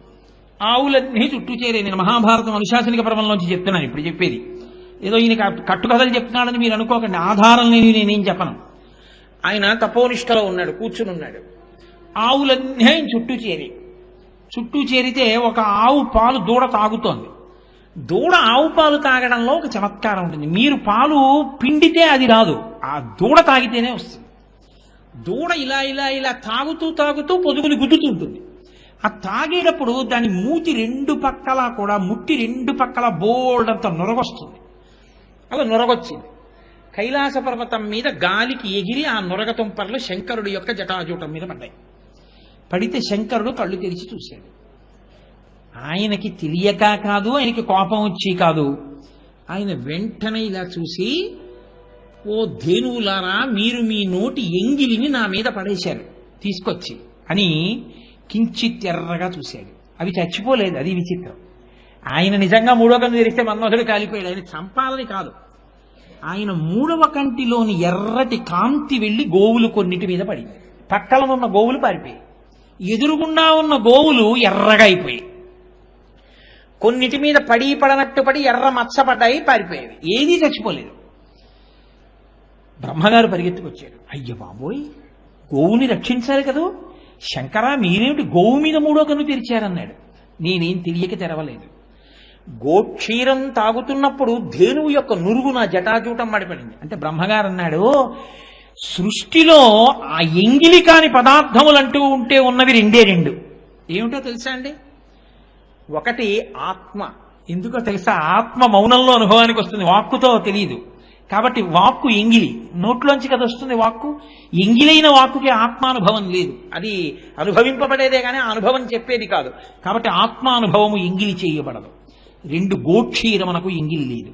ఆవులన్నీ చుట్టూ చేరే. నేను మహాభారతం అనుశాసనిక పర్వంలోంచి చెప్తున్నాను ఇప్పుడు చెప్పేది. ఏదో ఈయన కట్టుకథలు చెప్తున్నాడని మీరు అనుకోకండి. ఆధారం లేని నేనేం చెప్పను. ఆయన తపోనిష్టలో ఉన్నాడు, కూర్చుని ఉన్నాడు. ఆవులన్నీ ఆయన చుట్టూ చేరితే ఒక ఆవు పాలు దూడ తాగుతోంది. దూడ ఆవు పాలు తాగడంలో ఒక చమత్కారం ఉంటుంది. మీరు పాలు పిండితే అది రాదు, ఆ దూడ తాగితేనే వస్తుంది. దూడ ఇలా ఇలా ఇలా తాగుతూ పొదుగులు గుద్దుతుంటుంది. ఆ తాగేటప్పుడు దాని మూతి 2 పక్కల కూడా ముట్టి 2 పక్కల బోల్డంత నొరగొస్తుంది. అలా నొరగొచ్చింది. కైలాస పర్వతం మీద గాలికి ఎగిరి ఆ నొరగ తుంపర్లు శంకరుడి యొక్క జటాజూటం మీద పడ్డాయి. పడితే శంకరుడు కళ్ళు తెరిచి చూశాడు. ఆయనకి తెలియక కాదు, ఆయనకి కోపం వచ్చి కాదు. ఆయన వెంటనే ఇలా చూసి, ఓ ధేనువులారా, మీరు మీ నోటి ఎంగిలిని నా మీద పడేశారు తీసుకొచ్చి అని కించిత్ ఎర్రగా చూశాడు. అవి చచ్చిపోలేదు, అది విచిత్రం. ఆయన నిజంగా 3వ కన్ను తెరిస్తే మన్మధుడు కాలిపోయాడు. ఆయన చంపాలని కాదు, ఆయన 3వ కంటిలోని ఎర్రటి కాంతి వెళ్లి గోవులు కొన్నిటి మీద పడింది. పక్కన ఉన్న గోవులు పారిపోయాయి. ఎదురుగుండా ఉన్న గోవులు ఎర్రగా అయిపోయాయి. కొన్నిటి మీద పడనట్టు పడి ఎర్ర మచ్చపడ్డాయి, పారిపోయేవి. ఏదీ చచ్చిపోలేదు. బ్రహ్మగారు పరిగెత్తుకొచ్చాడు. అయ్య బాబోయ్, గోవుని రక్షించాలి కదా శంకరా, మీరేమిటి గోవు మీద 3వ కన్ను తెరిచారన్నాడు. నేనేం తెలియక తెరవలేదు. గోక్షీరం తాగుతున్నప్పుడు ధేనువు యొక్క నురుగు నా జటాజూటం పడిపడింది. అంటే బ్రహ్మగారు అన్నాడు, సృష్టిలో ఆ ఎంగిలి కాని పదార్థములంటూ ఉంటే ఉన్నవి 2 ఏమిటో తెలుసా అండి? ఒకటి ఆత్మ. ఎందుకో తెలుసా? ఆత్మ మౌనంలో అనుభవానికి వస్తుంది, వాక్కుతో తెలియదు. కాబట్టి వాక్కు ఎంగిలి, నోట్లోంచి కదా వస్తుంది వాక్కు. ఎంగిలైన వాక్కుకి ఆత్మానుభవం లేదు, అది అనుభవింపబడేదే కానీ అనుభవం చెప్పేది కాదు. కాబట్టి ఆత్మానుభవము ఎంగిలి చేయబడదు. 2 గోక్షీరమునకు ఎంగిలి లేదు.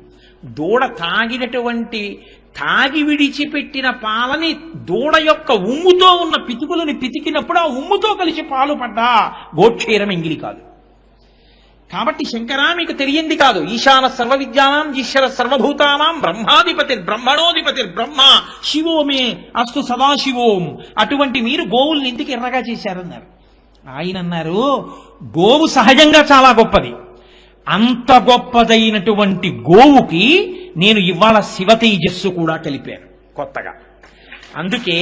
దూడ తాగి విడిచిపెట్టిన పాలని దూడ యొక్క ఉమ్ముతో ఉన్న పితుకులని పితికినప్పుడు ఆ ఉమ్ముతో కలిసి పాలు పడ్డా గోక్షీరం ఎంగిలి కాదు. కాబట్టి శంకరా, మీకు తెలియంది కాదు. ఈశాన సర్వ విద్యానాం ఈశ్వర సర్వభూతానాం బ్రహ్మాధిపతి బ్రహ్మణోధిపతి బ్రహ్మ శివోమే అస్తు సదాశివోం. అటువంటి మీరు గోవుల్ని ఎందుకు ఎర్రగా చేశారన్నారు. ఆయన అన్నారు, గోవు సహజంగా చాలా గొప్పది. అంత గొప్పదైనటువంటి గోవుకి నేను ఇవాళ శివ తేజస్సు కూడా కలిపాను కొత్తగా. అందుకే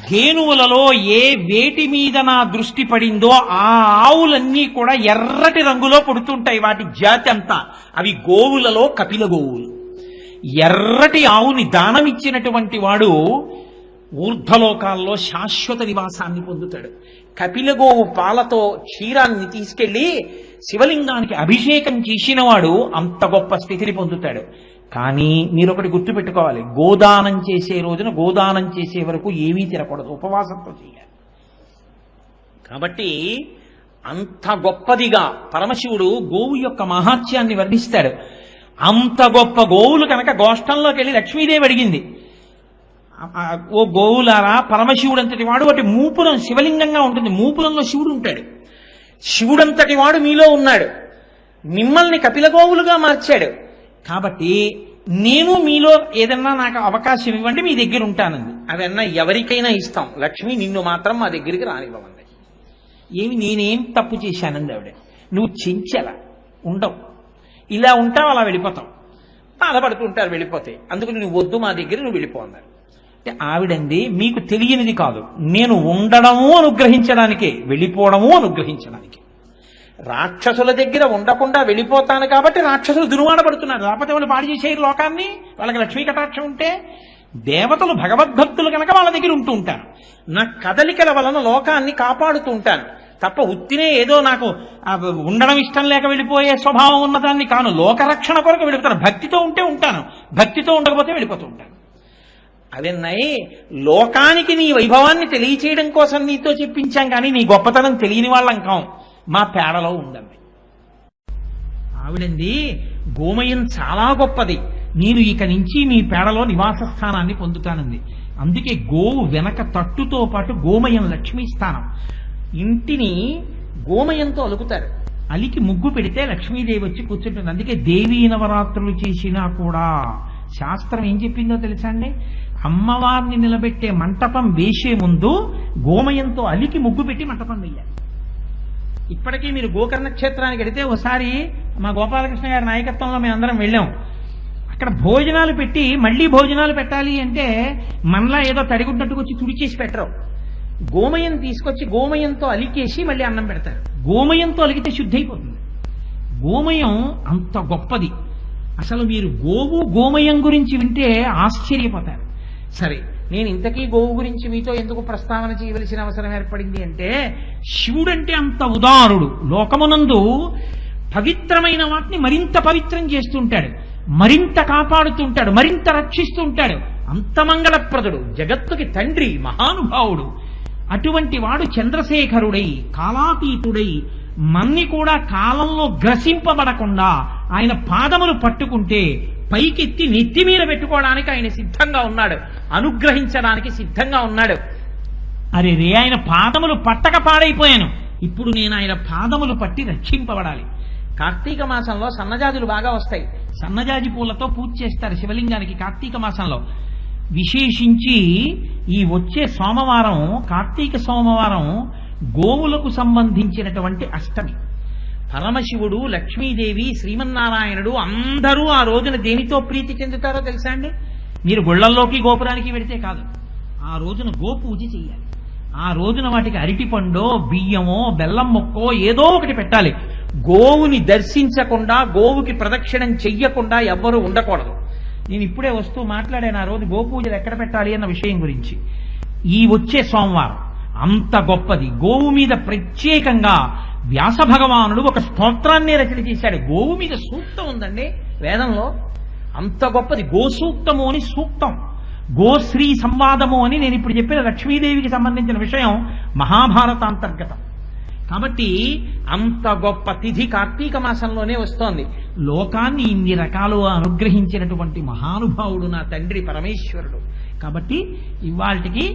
ధేనువులలో ఏ వేటి మీద నా దృష్టి పడిందో ఆ ఆవులన్నీ కూడా ఎర్రటి రంగులో పుడుతుంటాయి. వాటి జాతి అంతా అవి గోవులలో కపిల గోవులు. ఎర్రటి ఆవుని దానమిచ్చినటువంటి వాడు ఊర్ధ్వలోకాల్లో శాశ్వత నివాసాన్ని పొందుతాడు. కపిల గోవు పాలతో క్షీరాన్ని తీసుకెళ్లి శివలింగానికి అభిషేకం చేసినవాడు అంత గొప్ప స్థితిని పొందుతాడు. కానీ మీరు ఒకటి గుర్తుపెట్టుకోవాలి, గోదానం చేసే రోజున గోదానం చేసే వరకు ఏమీ తినకూడదు, ఉపవాసంతో చేయాలి. కాబట్టి అంత గొప్పదిగా పరమశివుడు గోవు యొక్క మహాత్యాన్ని వర్ణిస్తాడు. అంత గొప్ప గోవులు కనుక గోష్టంలోకి వెళ్ళి లక్ష్మీదేవి అడిగింది, ఓ గోవులారా, పరమశివుడంతటి వాడు ఒకటి మూపురం శివలింగంగా ఉంటుంది, మూపురంలో శివుడు ఉంటాడు, శివుడంతటి వాడు మీలో ఉన్నాడు, మిమ్మల్ని కపిల గోవులుగా మార్చాడు, కాబట్టి నేను మీలో ఏదన్నా నాకు అవకాశం ఇవ్వండి, మీ దగ్గర ఉంటానంది. అవన్నా ఎవరికైనా ఇస్తాం, లక్ష్మి నిన్ను మాత్రం మా దగ్గరికి రానివ్వమంది. ఏమి నేనేం తప్పు చేశానంది ఆవిడ. నువ్వు చెంచల ఉండవు, ఇలా ఉంటావు, అలా వెళ్ళిపోతావు, బాధపడుతుంటారు వెళ్ళిపోతే, అందుకు నువ్వు వద్దు, మా దగ్గర నువ్వు వెళ్ళిపో అన్నారు. అంటే ఆవిడంది, మీకు తెలియనిది కాదు, నేను ఉండడము అనుగ్రహించడానికే, వెళ్ళిపోవడము అనుగ్రహించడానికి. రాక్షసుల దగ్గర ఉండకుండా వెళ్ళిపోతాను కాబట్టి రాక్షసులు దుర్వాడ పడుతున్నారు, లేకపోతే వాళ్ళు పాడు చేసేరు లోకాన్ని, వాళ్ళకి లక్ష్మీ కటాక్షం ఉంటే. దేవతలు భగవద్భక్తులు కనుక వాళ్ళ దగ్గర ఉంటూ ఉంటారు. నా కదలికల వలన లోకాన్ని కాపాడుతూ ఉంటాను తప్ప ఉత్తినే ఏదో నాకు ఉండడం ఇష్టం లేక వెళ్ళిపోయే స్వభావం ఉన్నదాన్ని కాను. లోకరక్షణ కొరకు వెళ్ళిపోతాను, భక్తితో ఉంటే ఉంటాను, భక్తితో ఉండకపోతే వెళ్ళిపోతూ ఉంటాను. అవన్నీ లోకానికి నీ వైభవాన్ని తెలియచేయడం కోసం నీతో చెప్పించాం, కానీ నీ గొప్పతనం తెలియని వాళ్ళం కాం, మా పేడలో ఉండండి. ఆవిడంది, గోమయం చాలా గొప్పది, నేను ఇక నుంచి మీ పేడలో నివాస స్థానాన్ని పొందుతానంది. అందుకే గోవు వెనక తట్టుతో పాటు గోమయం లక్ష్మీ స్థానం. ఇంటిని గోమయంతో అలుకుతారు, అలికి ముగ్గు పెడితే లక్ష్మీదేవి వచ్చి కూర్చుంటుంది. అందుకే దేవీ నవరాత్రులు చేసినా కూడా శాస్త్రం ఏం చెప్పిందో తెలుసా అండి, అమ్మవారిని నిలబెట్టే మంటపం వేసే ముందు గోమయంతో అలికి ముగ్గు పెట్టి మంటపం వేయాలి. ఇప్పటికీ మీరు గోకర్ణ క్షేత్రానికి వెడితే, ఒకసారి మా గోపాలకృష్ణ గారి నాయకత్వంలో మేము అందరం వెళ్ళాం. అక్కడ భోజనాలు పెట్టి మళ్ళీ భోజనాలు పెట్టాలి అంటే మనలా ఏదో తడిగుడ్డట్టుకు వచ్చి తుడిచేసి పెట్టరు, గోమయం తీసుకొచ్చి గోమయంతో అలికేసి మళ్ళీ అన్నం పెడతారు. గోమయంతో అలిగితే శుద్ధి అయిపోతుంది. గోమయం అంత గొప్పది. అసలు మీరు గోవు గోమయం గురించి వింటే ఆశ్చర్యపోతారు. సరే, నేను ఇంతకీ గోవు గురించి మీతో ఎందుకు ప్రస్తావన చేయవలసిన అవసరం ఏర్పడింది అంటే, శివుడంటే అంత ఉదారుడు, లోకమునందు పవిత్రమైన వాటిని మరింత పవిత్రం చేస్తుంటాడు, మరింత కాపాడుతుంటాడు, మరింత రక్షిస్తుంటాడు. అంత మంగళప్రదుడు, జగత్తుకి తండ్రి, మహానుభావుడు. అటువంటి వాడు చంద్రశేఖరుడై, కాలాతీతుడై, మన్ని కూడా కాలంలో గ్రసింపబడకుండా ఆయన పాదములు పట్టుకుంటే పైకెత్తి నెత్తి మీద పెట్టుకోవడానికి ఆయన సిద్ధంగా ఉన్నాడు, అనుగ్రహించడానికి సిద్ధంగా ఉన్నాడు. అరే రే, ఆయన పాదములు పట్టక పాడైపోయాను, ఇప్పుడు నేను ఆయన పాదములు పట్టి రక్షింపబడాలి. కార్తీక మాసంలో సన్నజాజులు బాగా వస్తాయి, సన్నజాజి పూలతో పూజ చేస్తారు శివలింగానికి కార్తీక మాసంలో. విశేషించి ఈ వచ్చే సోమవారం, కార్తీక సోమవారం గోవులకు సంబంధించినటువంటి అష్టమి. పరమశివుడు, లక్ష్మీదేవి, శ్రీమన్నారాయణుడు అందరూ ఆ రోజున దేనితో ప్రీతి చెందుతారో తెలుసా అండి? మీరు గుళ్లల్లోకి గోపురానికి వెడితే కాదు, ఆ రోజున గోపూజ చెయ్యాలి. ఆ రోజున వాటికి అరటిపండో, బియ్యమో, బెల్లం మొక్కో ఏదో ఒకటి పెట్టాలి. గోవుని దర్శించకుండా, గోవుకి ప్రదక్షిణం చెయ్యకుండా ఎవ్వరూ ఉండకూడదు. నేను ఇప్పుడే వస్తూ మాట్లాడాను ఆ రోజు గోపూజలు ఎక్కడ పెట్టాలి అన్న విషయం గురించి. ఈ వచ్చే సోమవారం అంత గొప్పది. గోవు మీద ప్రత్యేకంగా వ్యాస భగవానుడు ఒక స్తోత్రాన్ని రచన చేశాడు. గోవు మీద సూక్తం ఉందండి వేదంలో, అంత గొప్పది. గోసూక్తము అని సూక్తం, గోశ్రీ సంవాదము అని నేను ఇప్పుడు చెప్పిన లక్ష్మీదేవికి సంబంధించిన విషయం మహాభారతాంతర్గతం. కాబట్టి అంత గొప్ప తిథి కార్తీక మాసంలోనే వస్తోంది. లోకాన్ని ఇన్ని రకాలుగా అనుగ్రహించినటువంటి మహానుభావుడు నా తండ్రి పరమేశ్వరుడు. కాబట్టి ఇవాళకి